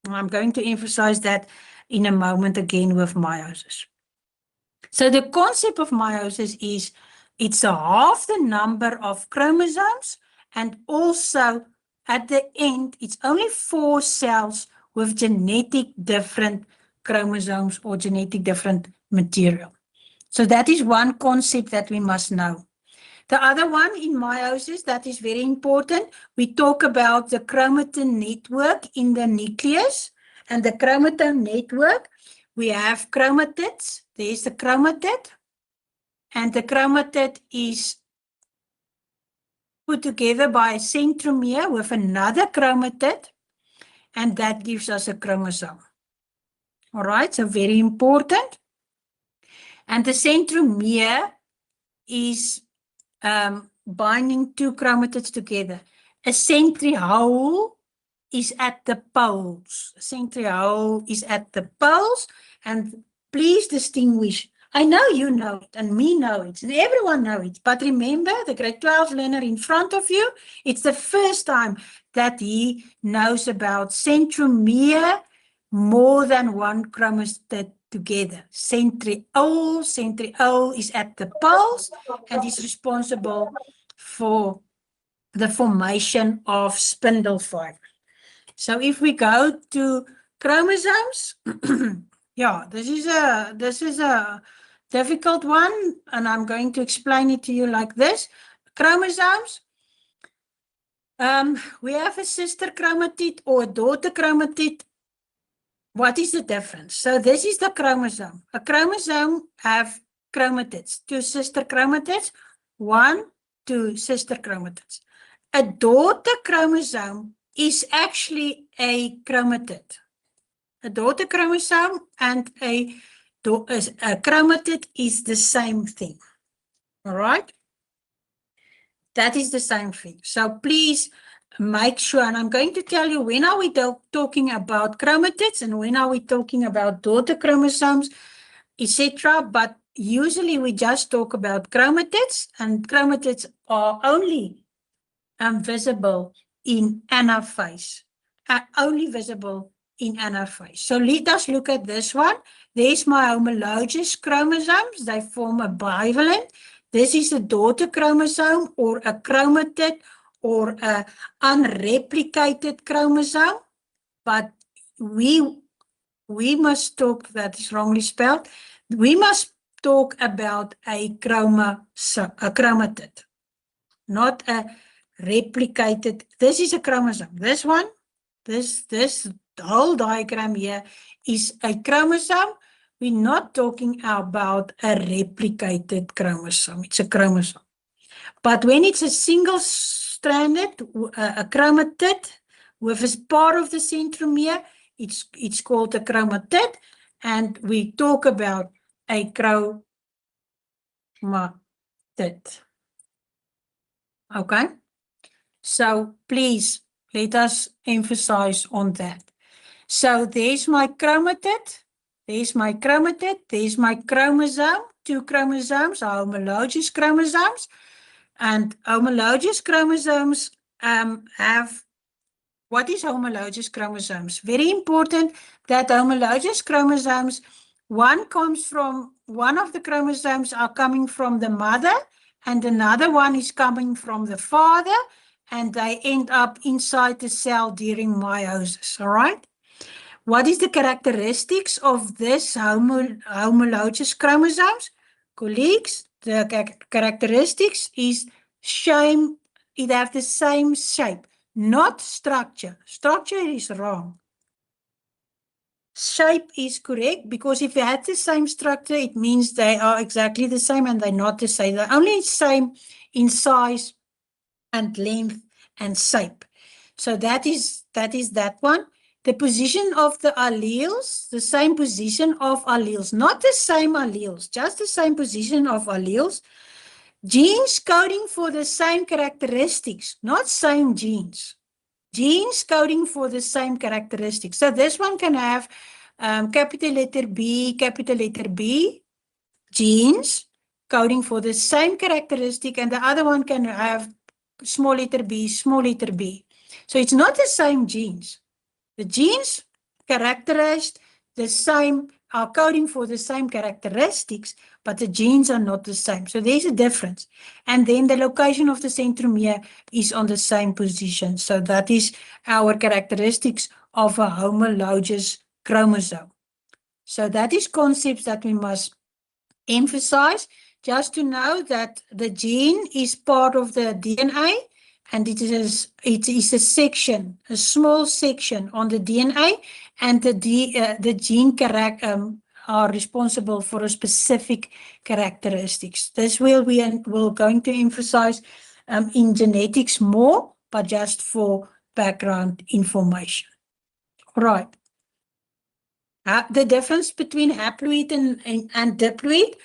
And I'm going to emphasize that in a moment again with meiosis. So the concept of meiosis is it's half the number of chromosomes, and also at the end, it's only 4 cells with genetic different chromosomes or genetic different material. So that is one concept that we must know. The other one in meiosis that is very important, we talk about the chromatin network in the nucleus. And the chromatin network, we have chromatids. There's the chromatid. And the chromatid is put together by a centromere with another chromatid. And that gives us a chromosome. All right, so very important. And the centromere is binding 2 chromatids together. A centriole is at the poles. A centriole is at the poles. And please distinguish. I know you know it, and me know it, and everyone knows it. But remember, the grade 12 learner in front of you, it's the first time that he knows about centromere, more than 1 chromatid together. Centriole is at the poles and is responsible for the formation of spindle fiber. So if we go to chromosomes, yeah, this is a difficult one, and I'm going to explain it to you like this. Chromosomes, we have a sister chromatid or a daughter chromatid. What is the difference? So this is the chromosome. A chromosome have chromatids, 2 sister chromatids, 1, 2 sister chromatids. A daughter chromosome is actually a chromatid. A daughter chromosome and a chromatid is the same thing. All right? That is the same thing. So please make sure, and I'm going to tell you when are we talking about chromatids and when are we talking about daughter chromosomes, etc. But usually we just talk about chromatids, and chromatids are only visible in anaphase. only visible in anaphase. So let us look at this one. There's my homologous chromosomes. They form a bivalent. This is a daughter chromosome or a chromatid or a unreplicated chromosome. But we must talk, that is wrongly spelled. We must talk about a chromatid, not a replicated. This is a chromosome. This one, this whole diagram here is a chromosome. We're not talking about a replicated chromosome. It's a chromosome. But when it's a single-stranded, a chromatid with a part of the centromere, it's called a chromatid, and we talk about a chromatid. Okay? So please, let us emphasize on that. So there's my chromatid, there's my chromatid, there's my chromosome, 2 chromosomes are homologous chromosomes, and homologous chromosomes have, what is homologous chromosomes? Very important that homologous chromosomes, one of the chromosomes are coming from the mother, and another one is coming from the father, and they end up inside the cell during meiosis, all right? What is the characteristics of this homologous chromosomes? Colleagues, the characteristics is shape, it have the same shape, not structure. Structure is wrong. Shape is correct, because if you had the same structure, it means they are exactly the same, and they're not the same. They're only the same in size and length and shape. So that is that one. The position of the alleles, the same position of alleles, not the same alleles, just the same position of alleles. Genes coding for the same characteristics, not same genes. Genes coding for the same characteristics. So this one can have capital letter B, genes coding for the same characteristic, and the other one can have small letter b. So it's not the same genes. The genes characterized the same, are coding for the same characteristics, but the genes are not the same. So there's a difference. And then the location of the centromere is on the same position. So that is our characteristics of a homologous chromosome. So that is concepts that we must emphasize. Just to know that the gene is part of the DNA, and it is a section, a small section on the DNA, and the gene are responsible for a specific characteristics. This we're going to emphasize in genetics more, but just for background information. All right. The difference between haploid and diploid.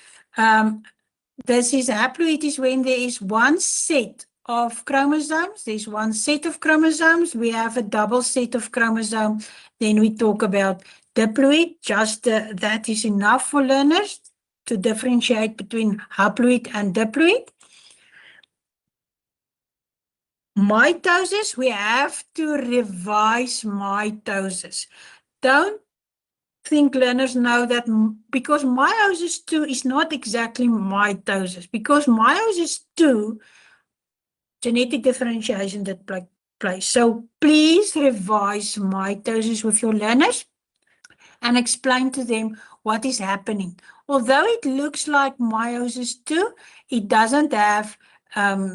This is haploid is when there is one set of chromosomes. There's one set of chromosomes. We have a double set of chromosomes. Then we talk about diploid. Just that is enough for learners to differentiate between haploid and diploid. Mitosis, we have to revise mitosis. Don't think learners know that because meiosis 2 is not exactly mitosis, because meiosis 2 genetic differentiation that place. So please revise mitosis with your learners and explain to them what is happening. Although it looks like meiosis 2, it doesn't have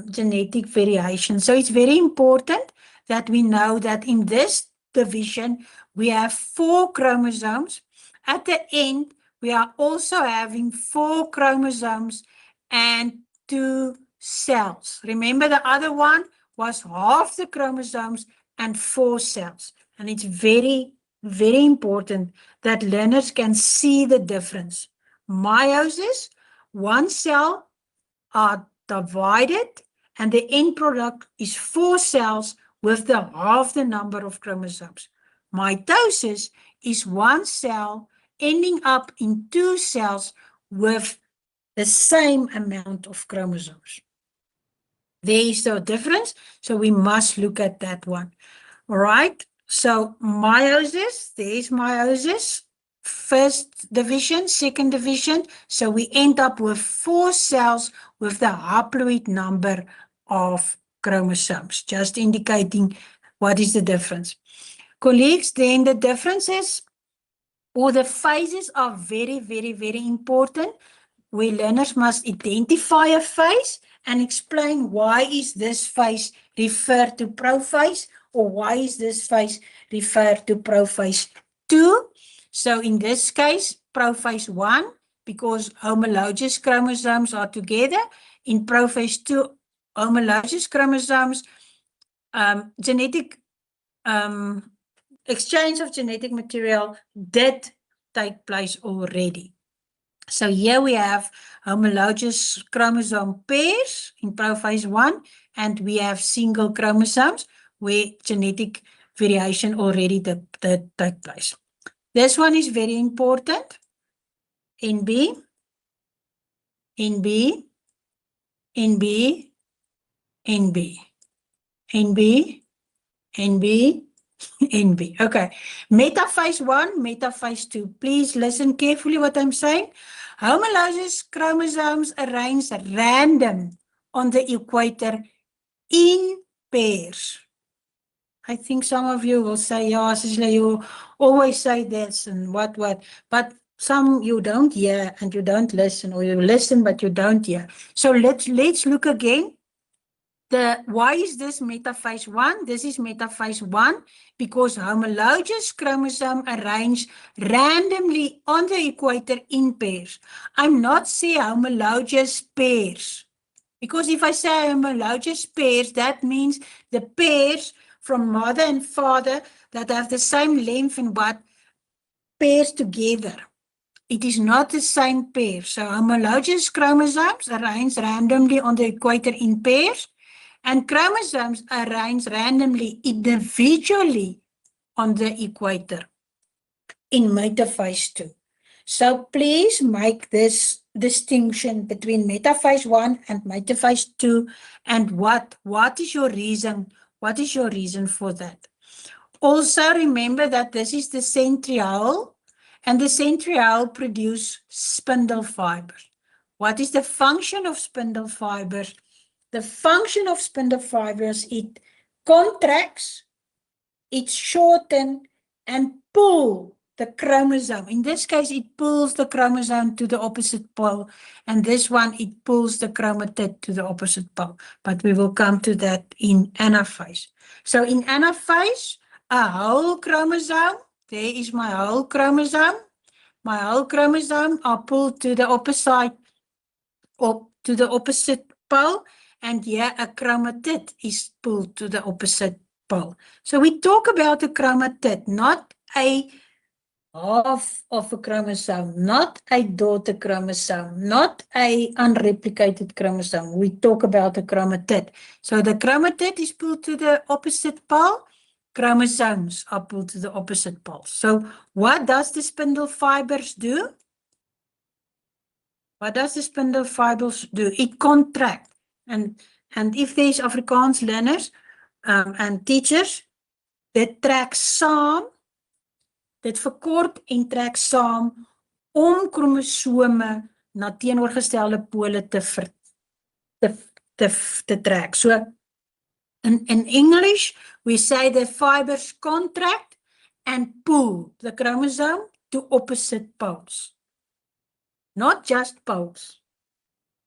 genetic variation. So it's very important that we know that in this division, we have 4 chromosomes. At the end, we are also having 4 chromosomes and 2 cells. Remember, the other one was half the chromosomes and 4 cells. And it's very, very important that learners can see the difference. Meiosis, 1 cell are divided, and the end product is 4 cells with half the number of chromosomes. Mitosis is 1 cell ending up in 2 cells with the same amount of chromosomes. There is a difference, so we must look at that one. All right, So meiosis, there's meiosis, first division, second division. So we end up with 4 cells with the haploid number of chromosomes, just indicating what is the difference. Colleagues, then the differences or the phases are very, very, very important, where learners must identify a phase and explain why is this phase referred to prophase or why is this phase referred to prophase 2. So in this case, prophase 1, because homologous chromosomes are together. In prophase 2, homologous chromosomes, genetic exchange of genetic material did take place already. So here we have homologous chromosome pairs in prophase 1, and we have single chromosomes where genetic variation already did take place. This one is very important. NB, NB, NB, NB, NB, NB, NB. Okay. Metaphase 1, metaphase 2. Please listen carefully what I'm saying. Homologous chromosomes arranged random on the equator in pairs. I think some of you will say, yeah, Cecilia, you always say this and what, but some you don't hear and you don't listen, or you listen but you don't hear. So let's look again. Why is this metaphase 1? This is metaphase 1 because homologous chromosome arranged randomly on the equator in pairs. I'm not saying homologous pairs, because if I say homologous pairs, that means the pairs from mother and father that have the same length and what pairs together. It is not the same pair. So homologous chromosomes arranged randomly on the equator in pairs, and chromosomes arranged randomly individually on the equator in metaphase 2. So please make this distinction between metaphase 1 and metaphase 2, and what is your reason? What is your reason for that? Also remember that this is the centriole, and the centriole produce spindle fibers. What is the function of spindle fibers? The function of spindle fibers, it contracts, it shortens, and pull the chromosome. In this case, it pulls the chromosome to the opposite pole, and this one, it pulls the chromatid to the opposite pole. But we will come to that in anaphase. So in anaphase, a whole chromosome, there is my whole chromosome. My whole chromosome are pulled to the opposite pole, and here a chromatid is pulled to the opposite pole. So we talk about a chromatid, not a half of a chromosome, not a daughter chromosome, not a unreplicated chromosome. We talk about a chromatid. So the chromatid is pulled to the opposite pole, chromosomes are pulled to the opposite pole. So what does the spindle fibers do? What does the spindle fibers do? It contracts. And if there's Afrikaans learners and teachers, dit trek saam, dit verkort en trek saam om kromosome na teenoorgestelde pole te trek. So in English, we say the fibers contract and pull the chromosome to opposite poles. Not just poles,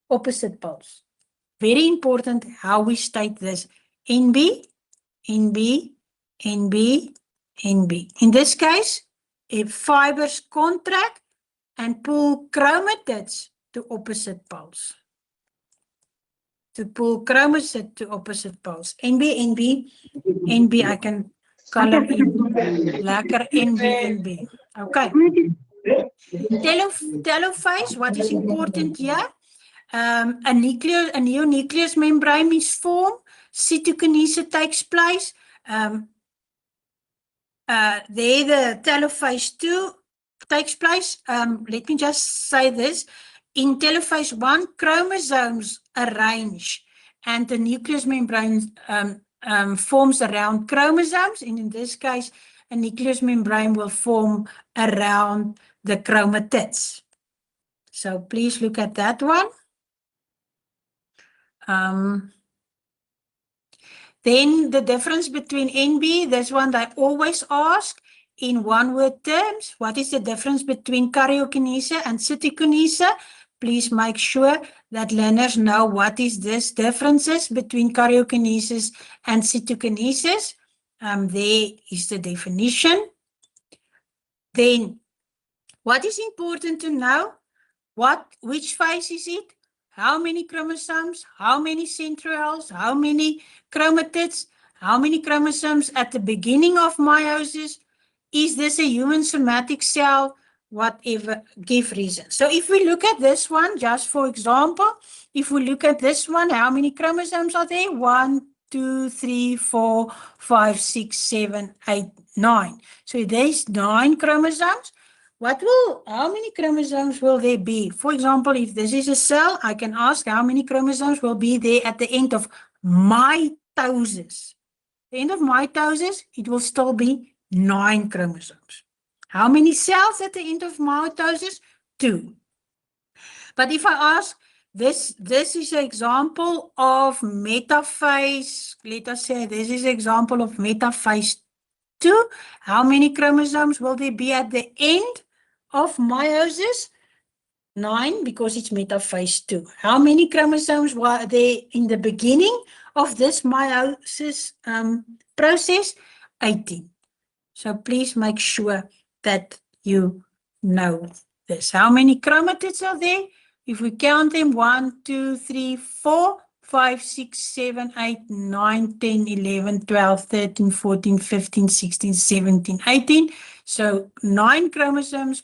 opposite poles. Very important how we state this. NB, NB, NB, NB. In this case, if fibers contract and pull chromatids to opposite poles. To pull chromatids to opposite poles. NB, NB, NB, I can color in. Lekker NB, NB. Okay. Telophase, what is important here? A neonucleus membrane is formed, cytokinase takes place. There the telophase 2 takes place. Let me just say this. In telophase 1, chromosomes arrange and the nucleus membrane forms around chromosomes, and in this case, a nucleus membrane will form around the chromatids. So please look at that one. Then the difference between NB, this one I always ask in one-word terms. What is the difference between karyokinese and cytokinese? Please make sure that learners know what is this differences between karyokinesis and cytokinesis. There is the definition. Then, what is important to know? Which phase is it? How many chromosomes? How many centrioles? How many chromatids? How many chromosomes at the beginning of meiosis? Is this a human somatic cell? Whatever, give reason. So if we look at this one, just for example, if we look at this one, how many chromosomes are there? 1, 2, 3, 4, 5, 6, 7, 8, 9. So there's 9 chromosomes. How many chromosomes will there be? For example, if this is a cell, I can ask how many chromosomes will be there at the end of mitosis. The end of mitosis, it will still be 9 chromosomes. How many cells at the end of mitosis? 2. But if I ask, this is an example of metaphase. Let us say this is an example of metaphase 2. How many chromosomes will there be at the end of meiosis? 9, because it's metaphase 2. How many chromosomes were there in the beginning of this meiosis process? 18. So please make sure that you know this. How many chromatids are there? If we count them, 1, 2, 3, 4, 5, 6, 7, 8, 9, 10, 11, 12, 13, 14, 15, 16, 17, 18. So 9 chromosomes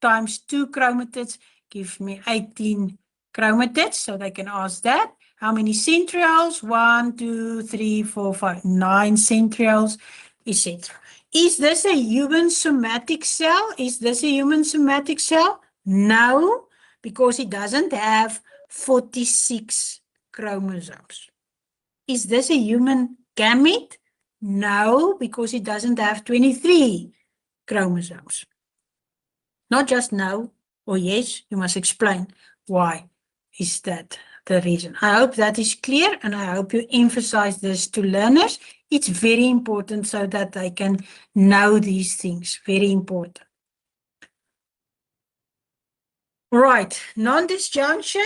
times 2 chromatids give me 18 chromatids. So they can ask that. How many centrioles? 1, 2, 3, 4, 5, 9 centrioles, etc. Is this a human somatic cell? Is this a human somatic cell? No, because it doesn't have 46 chromosomes. Is this a human gamete? No, because it doesn't have 23 chromosomes. Not just no or yes, you must explain why is that the reason. I hope that is clear, and I hope you emphasize this to learners. It's very important so that they can know these things. Very important. Right, non-disjunction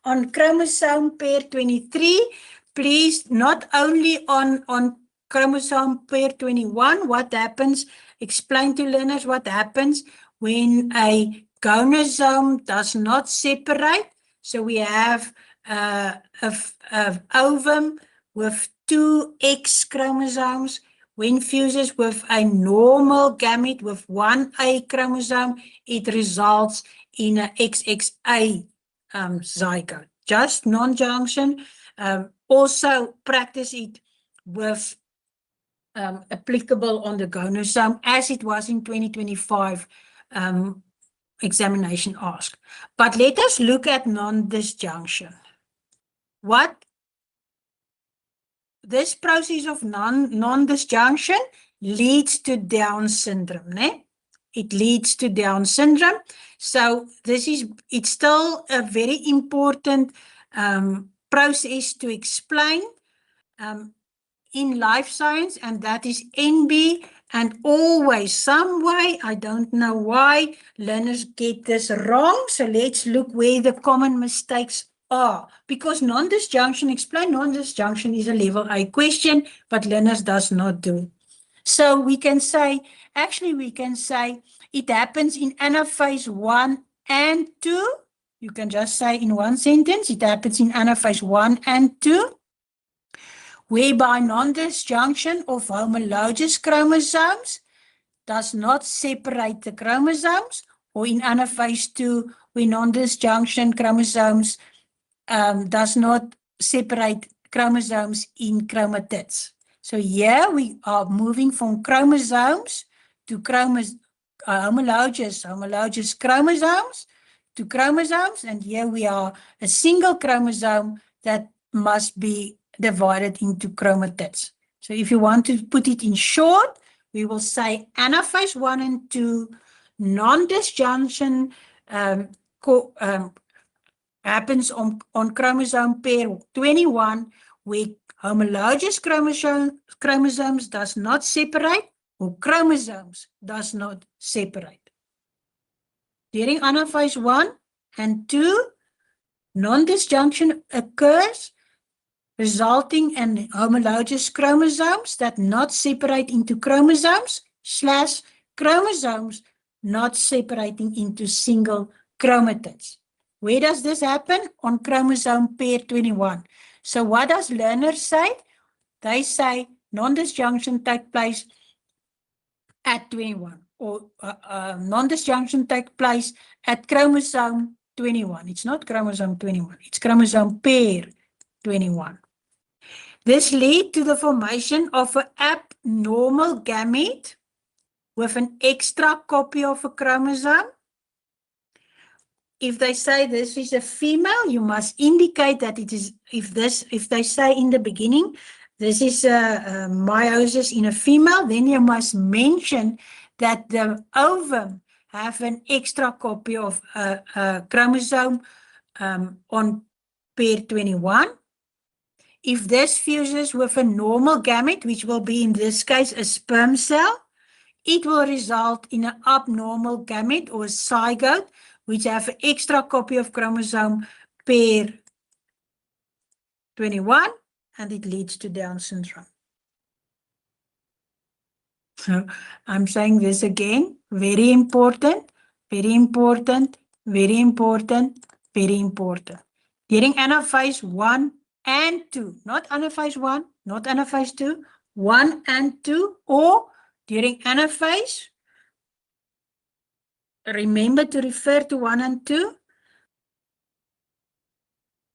on chromosome pair 23. Please, not only on chromosome pair 21, what happens, explain to learners what happens when a gonosome does not separate. So we have a ovum with 2 X chromosomes. When fuses with a normal gamete with 1 A chromosome, it results in an XXA zygote. Just non-junction. Also practice it with applicable on the gonosome, as it was in 2025 examination asked. But let us look at non-disjunction. This process of non-disjunction leads to Down syndrome, né? It leads to Down syndrome. So it's still a very important process to explain in life science, and that is NB. And always, some way, I don't know why, learners get this wrong. So let's look where the common mistakes are. Because non-disjunction, explain non-disjunction is a level A question, but learners does not do. So we can say it happens in anaphase 1 and 2. You can just say in one sentence, it happens in anaphase 1 and 2. Whereby non-disjunction of homologous chromosomes does not separate the chromosomes, or in anaphase 2, where non-disjunction chromosomes does not separate chromosomes in chromatids. So here we are moving from chromosomes to homologous chromosomes to chromosomes, and here we are a single chromosome that must be divided into chromatids. So if you want to put it in short, we will say anaphase 1 and 2 non-disjunction happens on chromosome pair 21, where homologous chromosomes does not separate, or chromosomes does not separate. During anaphase 1 and 2, non-disjunction occurs, resulting in homologous chromosomes that not separate into chromosomes / chromosomes not separating into single chromatids. Where does this happen? On chromosome pair 21. So what does Lerner say? They say non-disjunction takes place at 21, or non-disjunction takes place at chromosome 21. It's not chromosome 21, it's chromosome pair 21. This leads to the formation of an abnormal gamete with an extra copy of a chromosome. If they say this is a female, you must indicate that it is, if they say in the beginning, this is a meiosis in a female, then you must mention that the ovum have an extra copy of a chromosome on pair 21. If this fuses with a normal gamete, which will be in this case a sperm cell, it will result in an abnormal gamete or zygote, which have an extra copy of chromosome pair 21, and it leads to Down syndrome. So I'm saying this again, very important, very important, very important, very important. During anaphase 1 and 2, not anaphase 1, not anaphase 2, 1 and 2, or during anaphase, remember to refer to 1 and 2.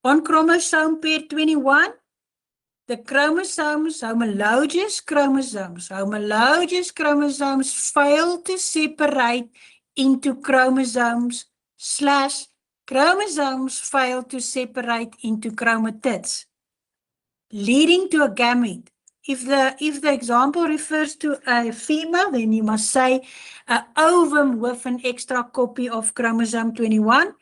On chromosome pair 21, the chromosomes, homologous chromosomes fail to separate into chromosomes / chromosomes fail to separate into chromatids, leading to a gamete. If the example refers to a female, then you must say an ovum with an extra copy of chromosome 21.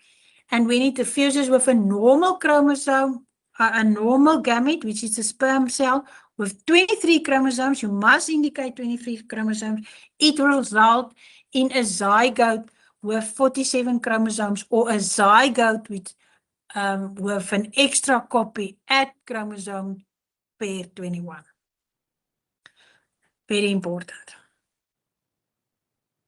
And when it fuses with a normal chromosome, a normal gamete, which is a sperm cell with 23 chromosomes, you must indicate 23 chromosomes, it will result in a zygote with 47 chromosomes, or a zygote with an extra copy at chromosome pair 21. Very important.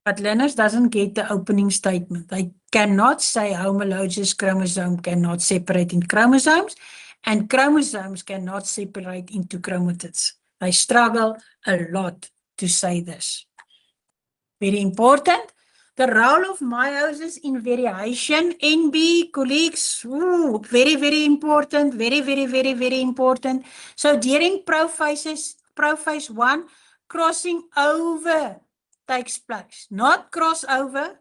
But Lerner doesn't get the opening statement. They cannot say homologous chromosome cannot separate in chromosomes, and chromosomes cannot separate into chromatids. They struggle a lot to say this. Very important. The role of meiosis in variation, NB, colleagues, very, very important, very, very, very, very important. So during prophase 1, crossing over takes place, not crossover.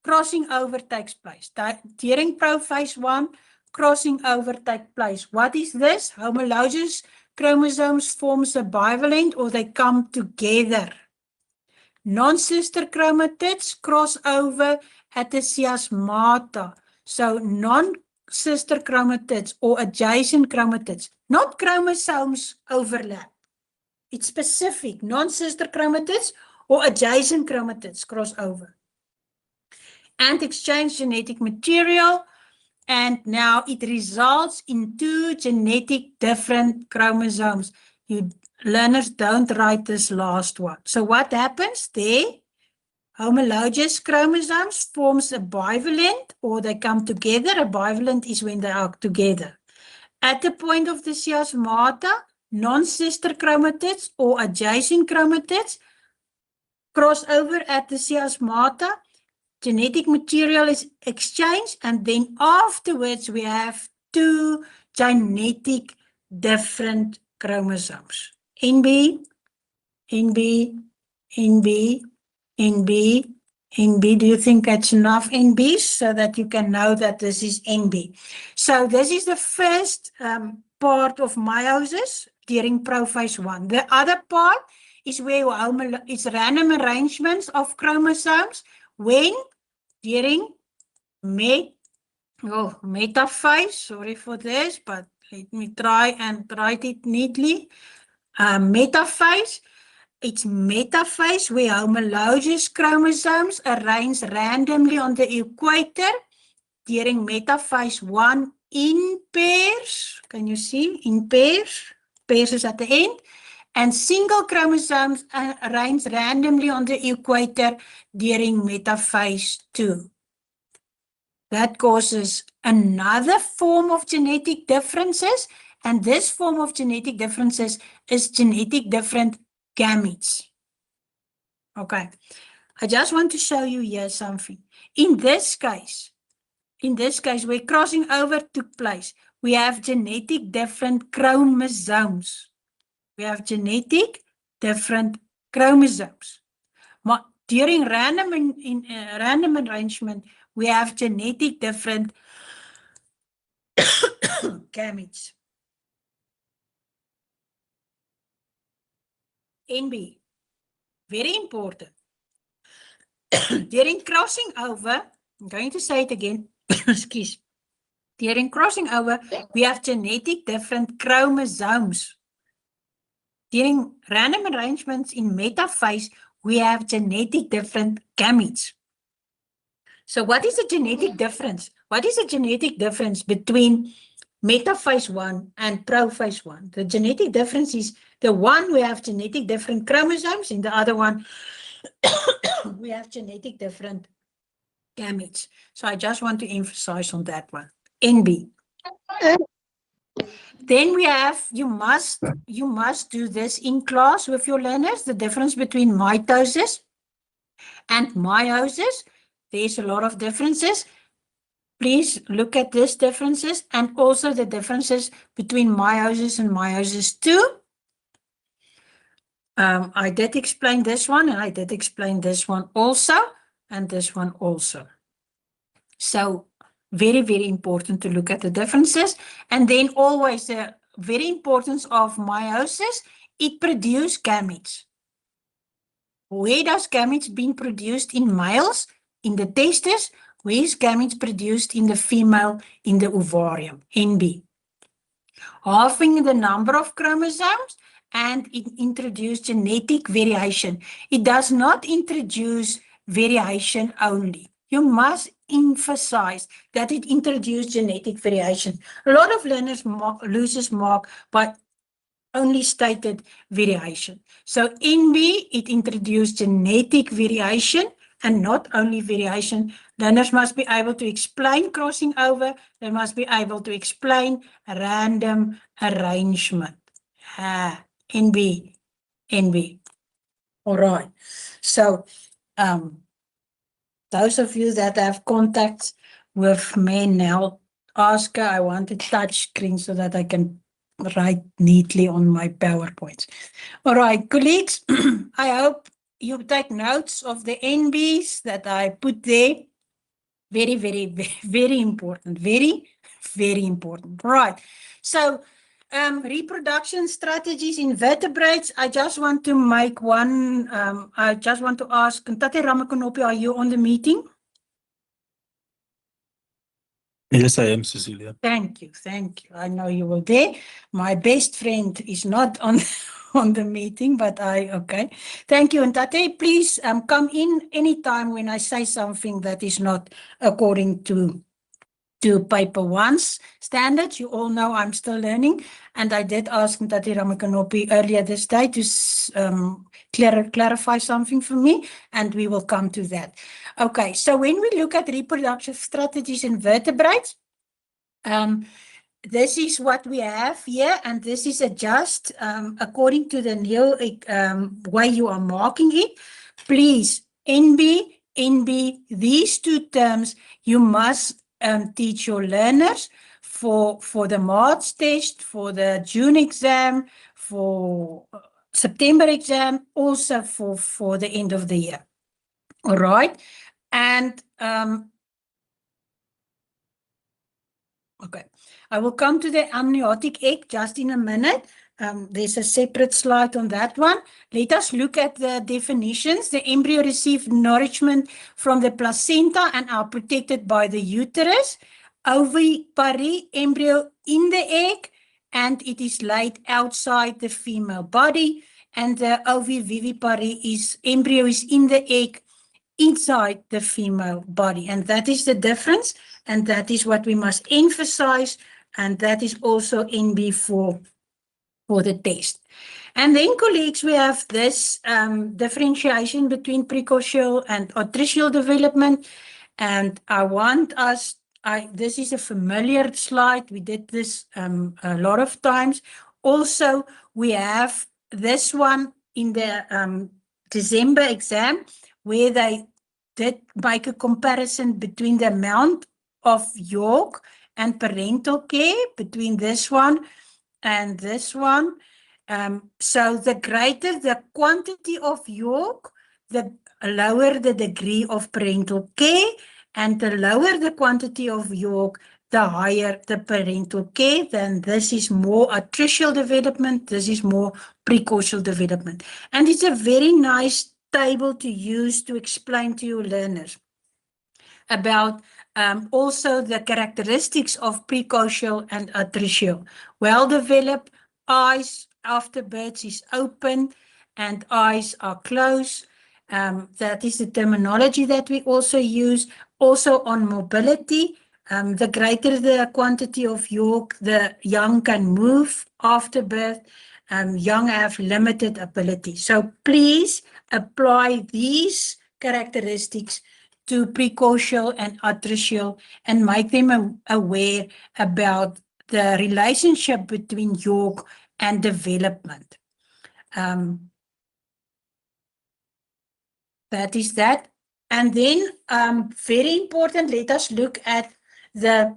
Crossing over takes place. During prophase 1, crossing over takes place. What is this? Homologous chromosomes forms a bivalent, or they come together. Non-sister chromatids cross over at the chiasmata. So non-sister chromatids or adjacent chromatids, not chromosomes overlap. It's specific, non-sister chromatids or adjacent chromatids cross over and exchange genetic material, and now it results in 2 genetic different chromosomes. Learners don't write this last one. So what happens there? Homologous chromosomes forms a bivalent, or they come together. A bivalent is when they are together. At the point of the chiasmata, non-sister chromatids or adjacent chromatids cross over at the chiasmata. Genetic material is exchanged, and then afterwards we have 2 genetic different chromosomes. NB, NB, NB, NB, NB. Do you think that's enough NBs so that you can know that this is NB? So this is the first part of meiosis during prophase 1. The other part is where it's random arrangements of chromosomes when during metaphase. Sorry for this, but let me try and write it neatly. Metaphase. It's metaphase where homologous chromosomes arrange randomly on the equator during metaphase 1 in pairs. Can you see? In pairs. Pairs is at the end. And single chromosomes arrange randomly on the equator during metaphase 2. That causes another form of genetic differences. And this form of genetic differences is genetic different gametes. Okay. I just want to show you here something. In this case, where crossing over took place, we have genetic different chromosomes. We have genetic different chromosomes. But during random arrangement, we have genetic different gametes. NB, very important. During crossing over, I'm going to say it again, excuse. During crossing over, we have genetic different chromosomes. During random arrangements in metaphase, we have genetic different gametes. So what is the genetic difference? What is the genetic difference between metaphase 1 and prophase 1? The genetic difference is the one we have genetic different chromosomes, and the other one we have genetic different gametes. So I just want to emphasize on that one. NB. Then we have, you must do this in class with your learners, the difference between mitosis and meiosis. There's a lot of differences. Please look at these differences and also the differences between meiosis and meiosis 2. I did explain this one, and I did explain this one also, and this one also. So very, very important to look at the differences. And then always the very importance of meiosis, it produces gametes. Where does gametes being produced in males? In the testes. Where is gametes produced in the female? In the ovarium. NB. Halving the number of chromosomes, and it introduces genetic variation. It does not introduce variation only. You must emphasize that it introduces genetic variation. A lot of learners loses mark by only stated variation. So in B, it introduced genetic variation and not only variation. Learners must be able to explain crossing over. They must be able to explain random arrangement. NB. All right. So, those of you that have contacts with me now, ask her, I want a touch screen so that I can write neatly on my PowerPoints. All right, colleagues, I hope you take notes of the NBs that I put there. Very, very, very, very important. Very, very important. Right. So, reproduction strategies in vertebrates. I just want to make one, I just want to ask, Ntate Ramakonopi, are you on the meeting? Yes, I am, Cecilia. Thank you. I know you were there. My best friend is not on the meeting, but okay. Thank you. And Ntate, please come in anytime when I say something that is not according to paper 1's standards. You all know I'm still learning, and I did ask Ntate Ramakonopi earlier this day to clarify something for me, and we will come to that. Okay, so when we look at reproductive strategies in vertebrates, this is what we have here, and this is just according to the new way you are marking it. Please, NB, these two terms you must teach your learners for the March test, for the June exam, for September exam, also for the end of the year. All right, and Okay, I will come to the amniotic egg just in a minute. There's a separate slide on that one. Let us look at the definitions. The embryo received nourishment from the placenta and are protected by the uterus. Ovipary, embryo in the egg, and it is laid outside the female body. And the ovivivipary embryo is in the egg inside the female body. And that is the difference. And that is what we must emphasize. And that is also NB for the test. And then, colleagues, we have this differentiation between precocial and atricial development. And I want us, this is a familiar slide. We did this a lot of times. Also, we have this one in the December exam, where they did make a comparison between the amount of yolk and parental care between this one and this one. So the greater the quantity of yolk, the lower the degree of parental care, and the lower the quantity of yolk, the higher the parental care. Then this is more atricial development, this is more precocial development. And it's a very nice table to use to explain to your learners about also the characteristics of precocial and atricial. Well-developed eyes after birth is open and eyes are closed. That is the terminology that we also use. Also on mobility, the greater the quantity of yolk, the young can move after birth. Young have limited ability. So please apply these characteristics to precocial and atricial and make them aware about the relationship between yolk and development. That is that. And then, very important, let us look at the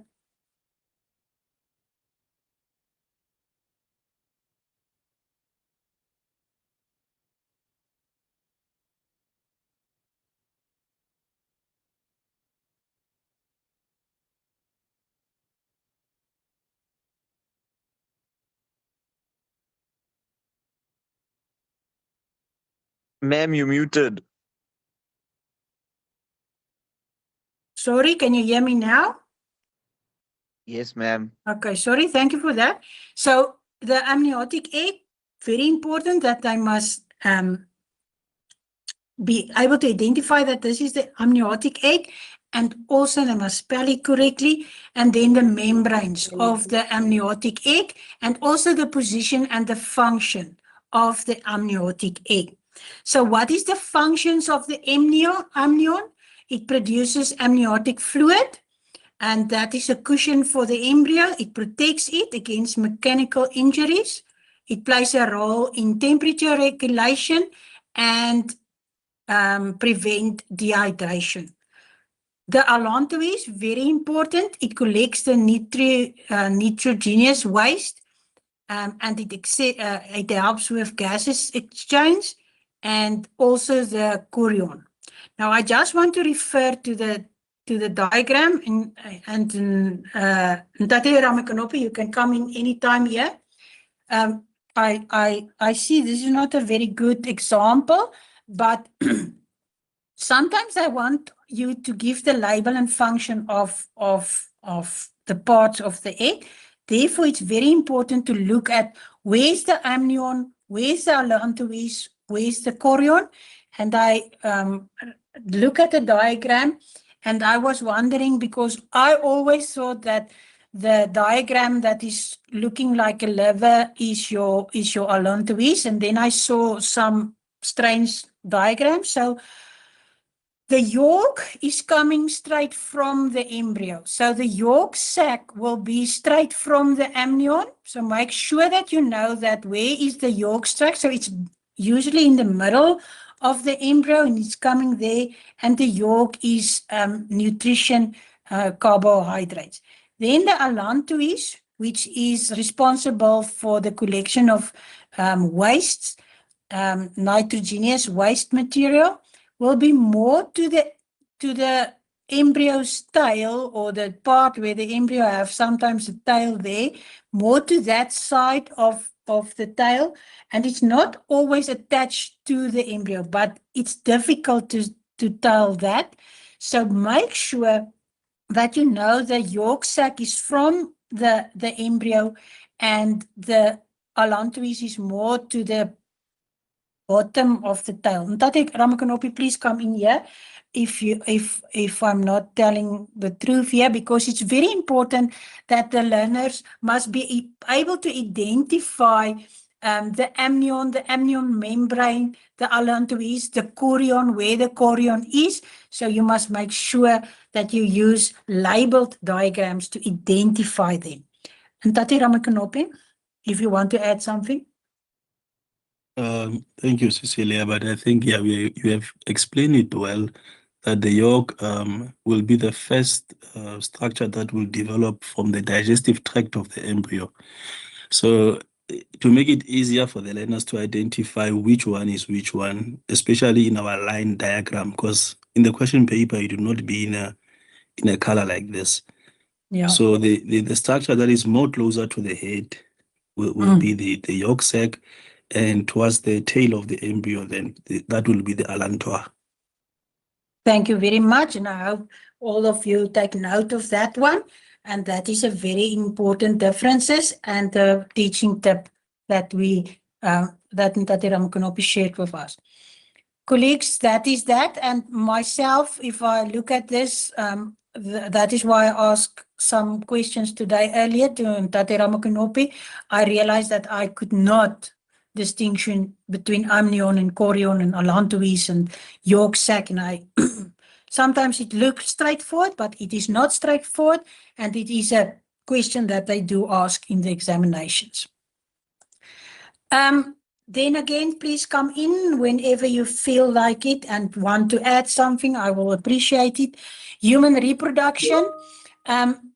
Ma'am, you muted. sorry, can you hear me now? Yes, ma'am. Okay, sorry, thank you for that. So the amniotic egg, very important that I must be able to identify that this is the amniotic egg, and also they must spell it correctly, and then the membranes of the amniotic egg, and also the position and the function of the amniotic egg. So what is the functions of the amnion? It produces amniotic fluid, and that is a cushion for the embryo. It protects it against mechanical injuries. It plays a role in temperature regulation and prevent dehydration. The allantois, very important. It collects the nitrogenous waste, and it helps with gases exchange, and also the chorion. Now, I just want to refer to the diagram, and Ntate Ramekanopi, you can come in anytime here. I see this is not a very good example, but sometimes I want you to give the label and function of the parts of the egg. Therefore, it's very important to look at where's the amnion, where's the allantois, where's the chorion. And I look at the diagram, and I was wondering, because I always thought that the diagram that is looking like a liver is your allantois, and then I saw some strange diagrams. So the yolk is coming straight from the embryo. So the yolk sac will be straight from the amnion. So make sure that you know that where is the yolk sac. So it's usually in the middle of the embryo, and it's coming there. And the yolk is nutrition, carbohydrates. Then the allantois, which is responsible for the collection of wastes, nitrogenous waste material, will be more to the embryo's tail, or the part where the embryo have sometimes a tail there, more to that side of the tail, and it's not always attached to the embryo, but it's difficult to tell that. So make sure that you know the yolk sac is from the embryo and the allantois is more to the bottom of the tail. Ntate Ramakanopi, please come in here if I'm not telling the truth here, because it's very important that the learners must be able to identify the amnion membrane, the allantois, the chorion, where the chorion is. So you must make sure that you use labeled diagrams to identify them. Ntate Ramakanopi, if you want to add something. Thank you, Cecilia. But I think, yeah, you have explained it well, that the yolk will be the first structure that will develop from the digestive tract of the embryo. So to make it easier for the learners to identify which one is which one, especially in our line diagram, because in the question paper, it will not be in a color like this. Yeah. So the structure that is more closer to the head will be the yolk sac, and towards the tail of the embryo, then that will be the allantois. Thank you very much, and I hope all of you take note of that one. And that is a very important differences and the teaching tip that that Ntate Ramakanopi shared with us. Colleagues, that is that. And myself, if I look at this, that is why I asked some questions today earlier to Ntate Ramakanopi. I realized that I could not distinction between amnion and chorion and allantois and yolk sac, and I sometimes it looks straightforward, but it is not straightforward, and it is a question that they do ask in the examinations. Then again, please come in whenever you feel like it and want to add something. I will appreciate it. Human reproduction.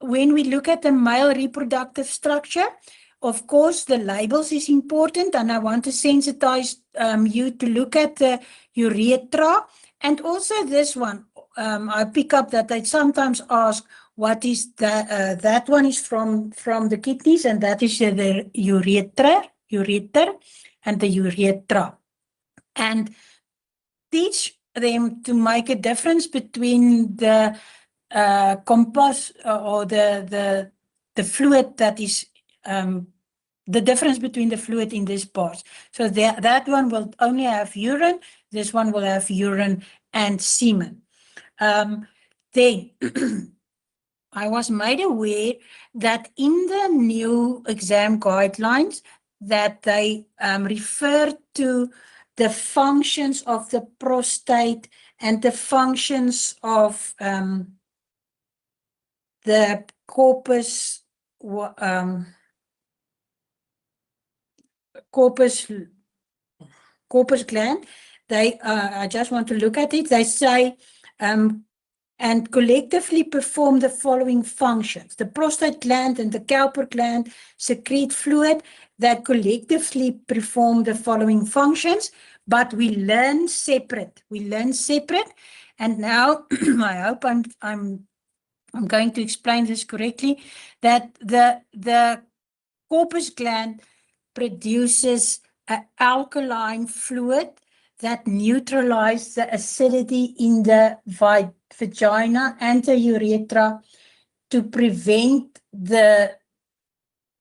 When we look at the male reproductive structure, of course, the labels is important, and I want to sensitize you to look at the urethra, and also this one. I pick up that they sometimes ask, what is that? That one is from the kidneys, and that is the ureter, and the urethra. And teach them to make a difference between the compost or the fluid that is the difference between the fluid in this part. So that one will only have urine, this one will have urine and semen. Then I was made aware that in the new exam guidelines that they refer to the functions of the prostate and the functions of the corpus gland. They I just want to look at it. They say and collectively perform the following functions. The prostate gland and the Cowper gland secrete fluid that collectively perform the following functions, but we learn separate. And now I hope I'm going to explain this correctly, that the corpus gland produces an alkaline fluid that neutralizes the acidity in the vagina and the urethra to prevent the,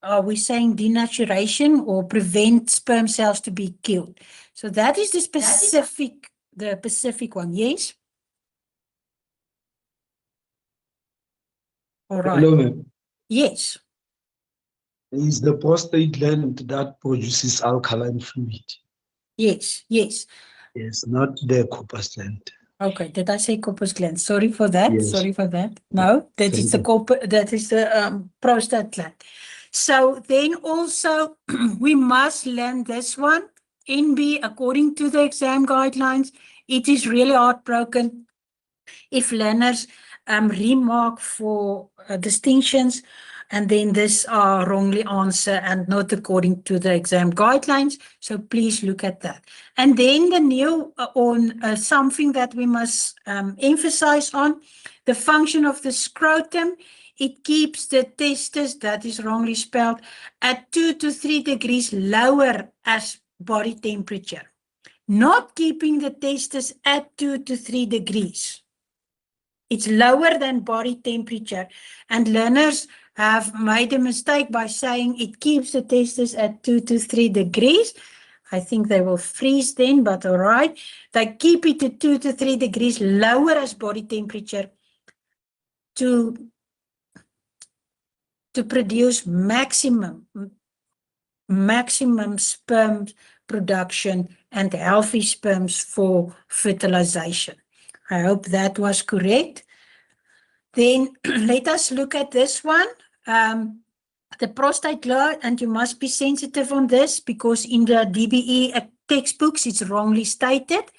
are we saying denaturation, or prevent sperm cells to be killed. So that is the specific one, yes? All right. Hello, ma'am. Yes. Is the prostate gland that produces alkaline fluid? Yes. Yes, not the corpus gland. Okay, did I say corpus gland? Sorry for that. Yes. Sorry for that. No, that is the prostate gland. So then also we must learn this one. NB, according to the exam guidelines, it is really heartbroken if learners remark for distinctions And then this are wrongly answered and not according to the exam guidelines. So please look at that. And then the new something that we must emphasize on, the function of the scrotum. It keeps the testis, that is wrongly spelled, at 2 to 3 degrees lower as body temperature. Not keeping the testis at 2 to 3 degrees. It's lower than body temperature. And learners have made a mistake by saying it keeps the testis at 2 to 3 degrees. I think they will freeze then, but all right. They keep it at 2 to 3 degrees lower as body temperature to produce maximum sperm production and healthy sperms for fertilization. I hope that was correct. Then let us look at this one. The prostate gland, and you must be sensitive on this because in the DBE textbooks it's wrongly stated.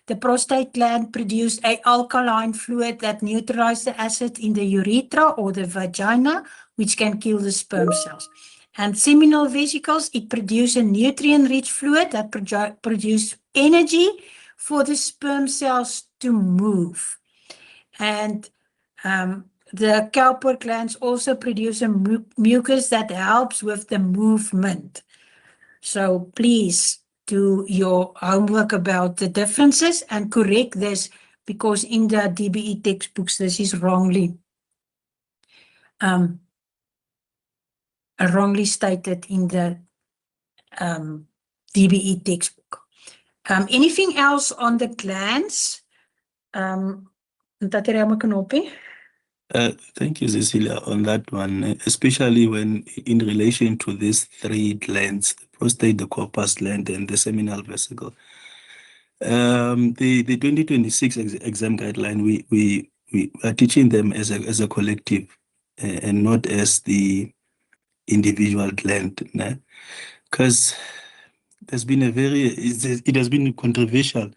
The prostate gland produces an alkaline fluid that neutralizes the acid in the urethra or the vagina, which can kill the sperm cells. And seminal vesicles, it produces a nutrient-rich fluid that produces energy for the sperm cells to move. And the Cowper glands also produce a mucus that helps with the movement. So please do your homework about the differences and correct this, because in the DBE textbooks this is wrongly stated in the DBE textbook. Anything else on the glands? Thank you, Cecilia, on that one, especially when in relation to these 3 glands, the prostate, the corpus gland, and the seminal vesicle. The 2026 exam guideline, we are teaching them as a collective and not as the individual gland, because there's been it has been controversial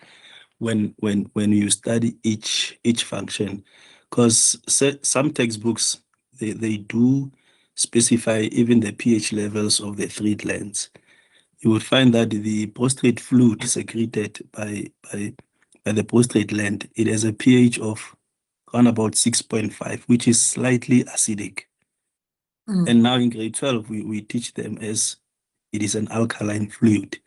when you study each function, because some textbooks they do specify even the pH levels of the 3 glands. You will find that the prostate fluid secreted by the prostate gland, it has a pH of around about 6.5, which is slightly acidic. And now in grade 12, we teach them as it is an alkaline fluid.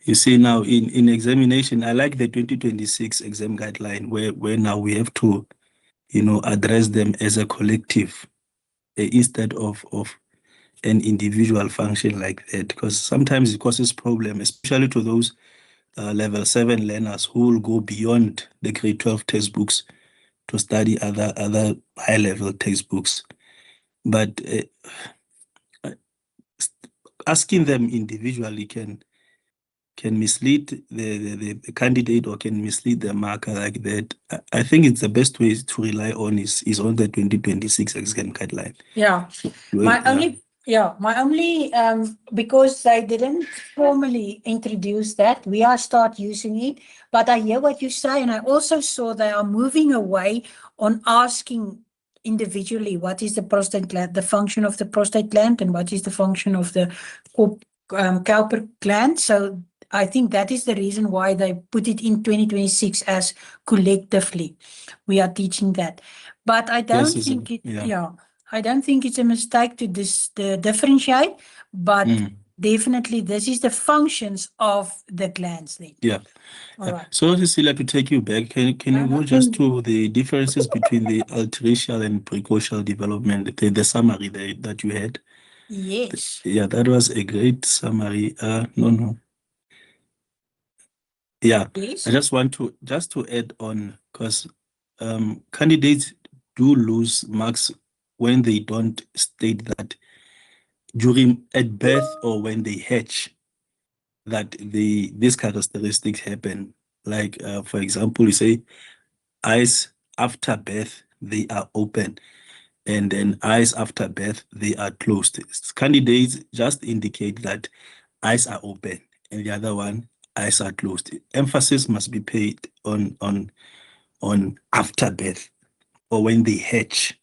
You see, now in examination, I like the 2026 exam guideline where now we have to, address them as a collective instead of an individual function like that, because sometimes it causes problem, especially to those level 7 learners who will go beyond the grade 12 textbooks to study other high-level textbooks. But asking them individually can mislead the candidate or can mislead the marker like that. I think it's the best way to rely on is on the 2026 exam guideline. Yeah. My only because they didn't formally introduce that, we are start using it. But I hear what you say, and I also saw they are moving away on asking individually what is the prostate gland, the function of the prostate gland, and what is the function of the Cowper gland. So I think that is the reason why they put it in 2026 as collectively we are teaching that. But I don't think I don't think it's a mistake to differentiate, but definitely this is the functions of the glands then. Yeah. All right. So Cecilia, to take you back, can you go just to the differences between the altricial and precocial development, the summary that you had? Yes. Yeah, that was a great summary. No. Yeah, Yes. I just want to add on, because candidates do lose marks when they don't state that at birth or when they hatch that these characteristics happen. Like for example, you say eyes after birth they are open, and then eyes after birth they are closed. Candidates just indicate that eyes are open and the other one eyes are closed. Emphasis must be paid on after birth or when they hatch.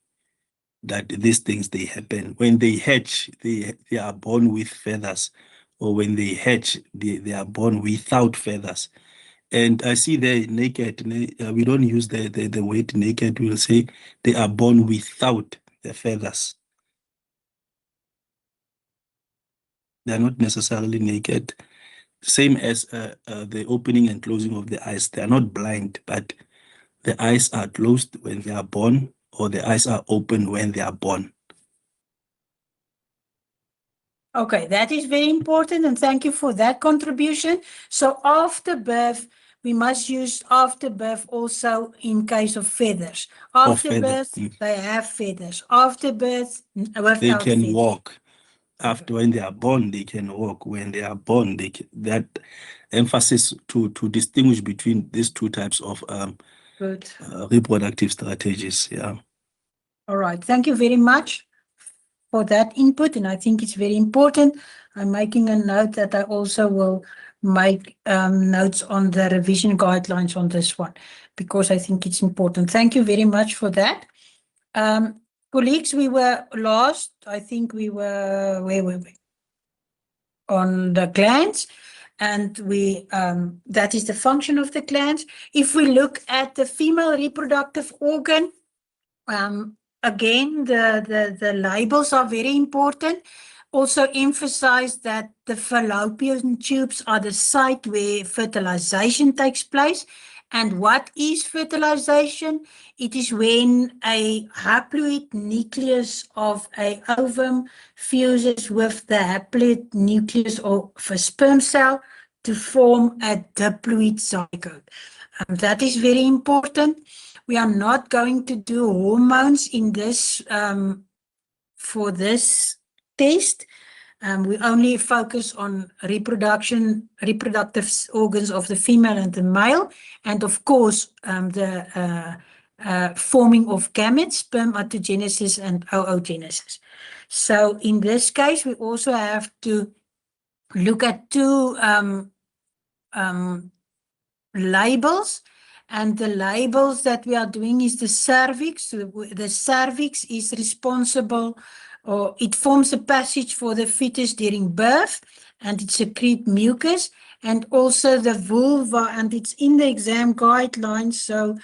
that these things, they happen. When they hatch, they are born with feathers, or when they hatch, they are born without feathers. And I see they're naked. We don't use the word naked. We'll say they are born without the feathers. They're not necessarily naked. Same as the opening and closing of the eyes. They are not blind, but the eyes are closed when they are born, or the eyes are open when they are born. Okay, that is very important, and thank you for that contribution. So after birth, we must use after birth also in case of feathers. After feather. birth, they have feathers. After birth, without They can feathers. walk. After, when they are born, they can walk. When they are born, that emphasis to distinguish between these two types of Good. reproductive strategies. Yeah. All right. Thank you very much for that input, and I think it's very important. I'm making a note that I also will make notes on the revision guidelines on this one, because I think it's important. Thank you very much for that. Colleagues, we were last, I think we were, where were we? On the glands, and we that is the function of the glands. If we look at the female reproductive organ, again, the labels are very important. Also emphasize that the fallopian tubes are the site where fertilization takes place. And what is fertilization? It is when a haploid nucleus of a ovum fuses with the haploid nucleus of a sperm cell to form a diploid zygote. That is very important. We are not going to do hormones in this for this test. We only focus on reproductive organs of the female and the male, and of course the forming of gametes, spermatogenesis and oogenesis. So in this case, we also have to look at two labels. And the labels that we are doing is the cervix. The cervix is responsible, or it forms a passage for the fetus during birth, and it secretes mucus, and also the vulva, and it's in the exam guidelines. So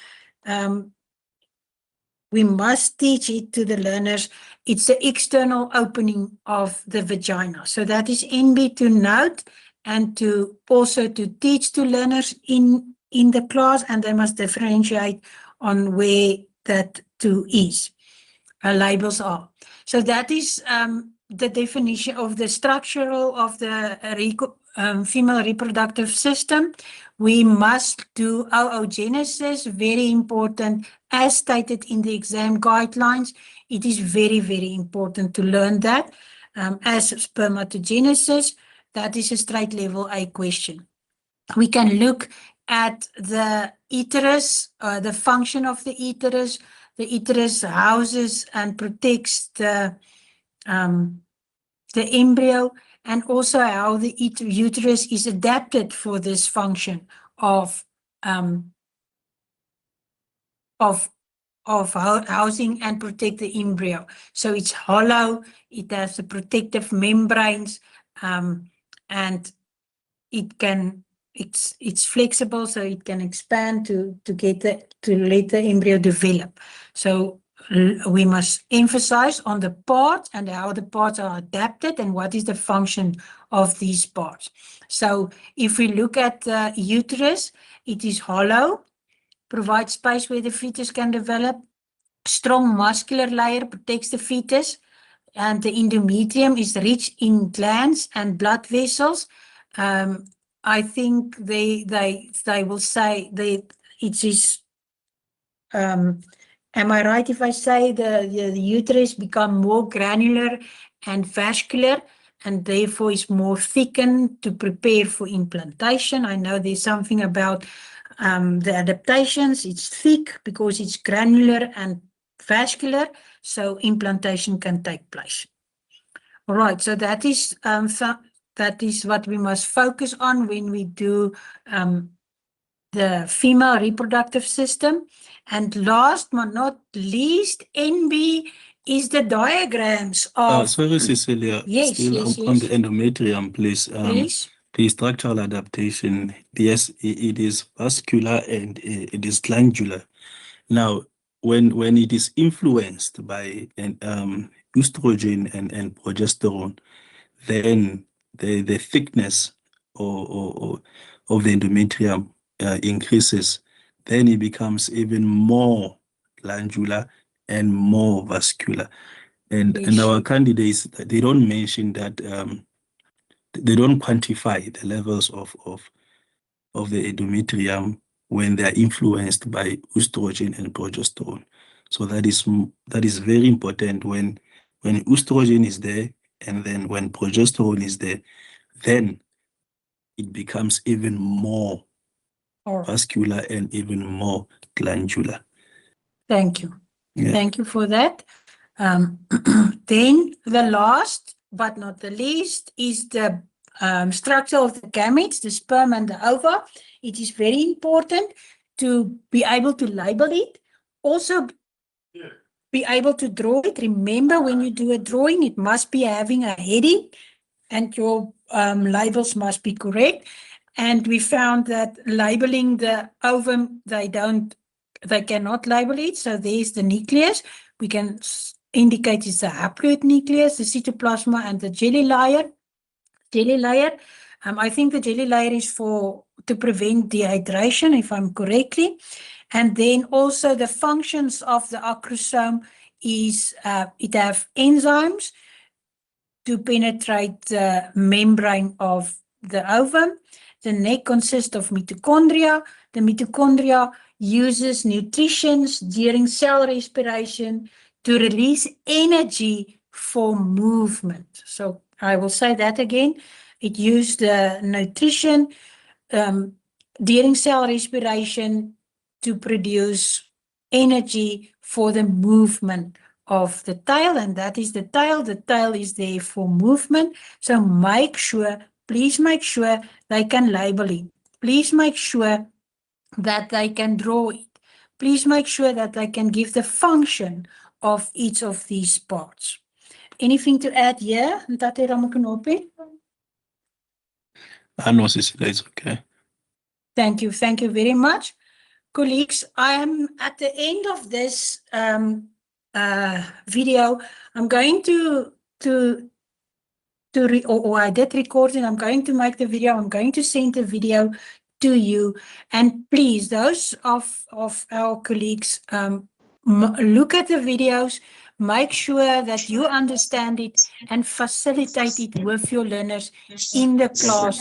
we must teach it to the learners. It's the external opening of the vagina. So that is NB to note, and to also to teach to learners in the class, and they must differentiate on where that two is, labels are. So that is the definition of the structural of the female reproductive system. We must do oogenesis, very important, as stated in the exam guidelines. It is very, very important to learn that. As spermatogenesis, that is a straight level A question. We can look at the uterus, the function of the uterus. The uterus houses and protects the embryo, and also how the uterus is adapted for this function of housing and protect the embryo. So it's hollow, it has the protective membranes, and it can, it's flexible, so it can expand to let the embryo develop. So we must emphasize on the parts and how the parts are adapted and what is the function of these parts. So if we look at the uterus, it is hollow, provides space where the fetus can develop. Strong muscular layer protects the fetus, and the endometrium is rich in glands and blood vessels. I think they will say that it is. Am I right if I say the uterus become more granular and vascular, and therefore is more thickened to prepare for implantation? I know there's something about the adaptations. It's thick because it's granular and vascular, so implantation can take place. All right, so that is what we must focus on when we do the female reproductive system. And last but not least, NB is the diagrams of, Sorry, Cecilia. Yes, Still yes, on the yes. endometrium, please. Please. The structural adaptation, yes, it is vascular and it is glandular. Now, when it is influenced by estrogen and progesterone, then the thickness or of the endometrium increases. Then it becomes even more glandular and more vascular. And Yes. our candidates, they don't mention that, they don't quantify the levels of the endometrium when they are influenced by estrogen and progesterone. So that is very important when estrogen is there, and then when progesterone is there, then it becomes even more All right. vascular and even more glandular. Thank you. Yeah. Thank you for that. Then the last but not the least is the structure of the gametes, the sperm and the ova. It is very important to be able to label it. Also be able to draw it. Remember, when you do a drawing, it must be having a heading and your labels must be correct. And we found that labeling the ovum, they cannot label it. So there's the nucleus. We can indicate it's the haploid nucleus, the cytoplasma, and the jelly layer. I think the jelly layer is to prevent dehydration, if I'm correctly. And then also the functions of the acrosome is it have enzymes to penetrate the membrane of the ovum. The neck consists of mitochondria. The mitochondria uses nutrition during cell respiration to release energy for movement. So I will say that again. It uses the nutrition during cell respiration to produce energy for the movement of the tail, and that is the tail. The tail is there for movement. So please make sure they can label it. Please make sure that they can draw it. Please make sure that they can give the function of each of these parts. Anything to add here, Ntate Ramakanopi? No, Cecilia, it's okay. Thank you. Thank you very much. Colleagues, I am at the end of this video. I'm going I did record it. I'm going to make the video. I'm going to send the video to you. And please, those of our colleagues, look at the videos, make sure that you understand it and facilitate it with your learners in the classroom.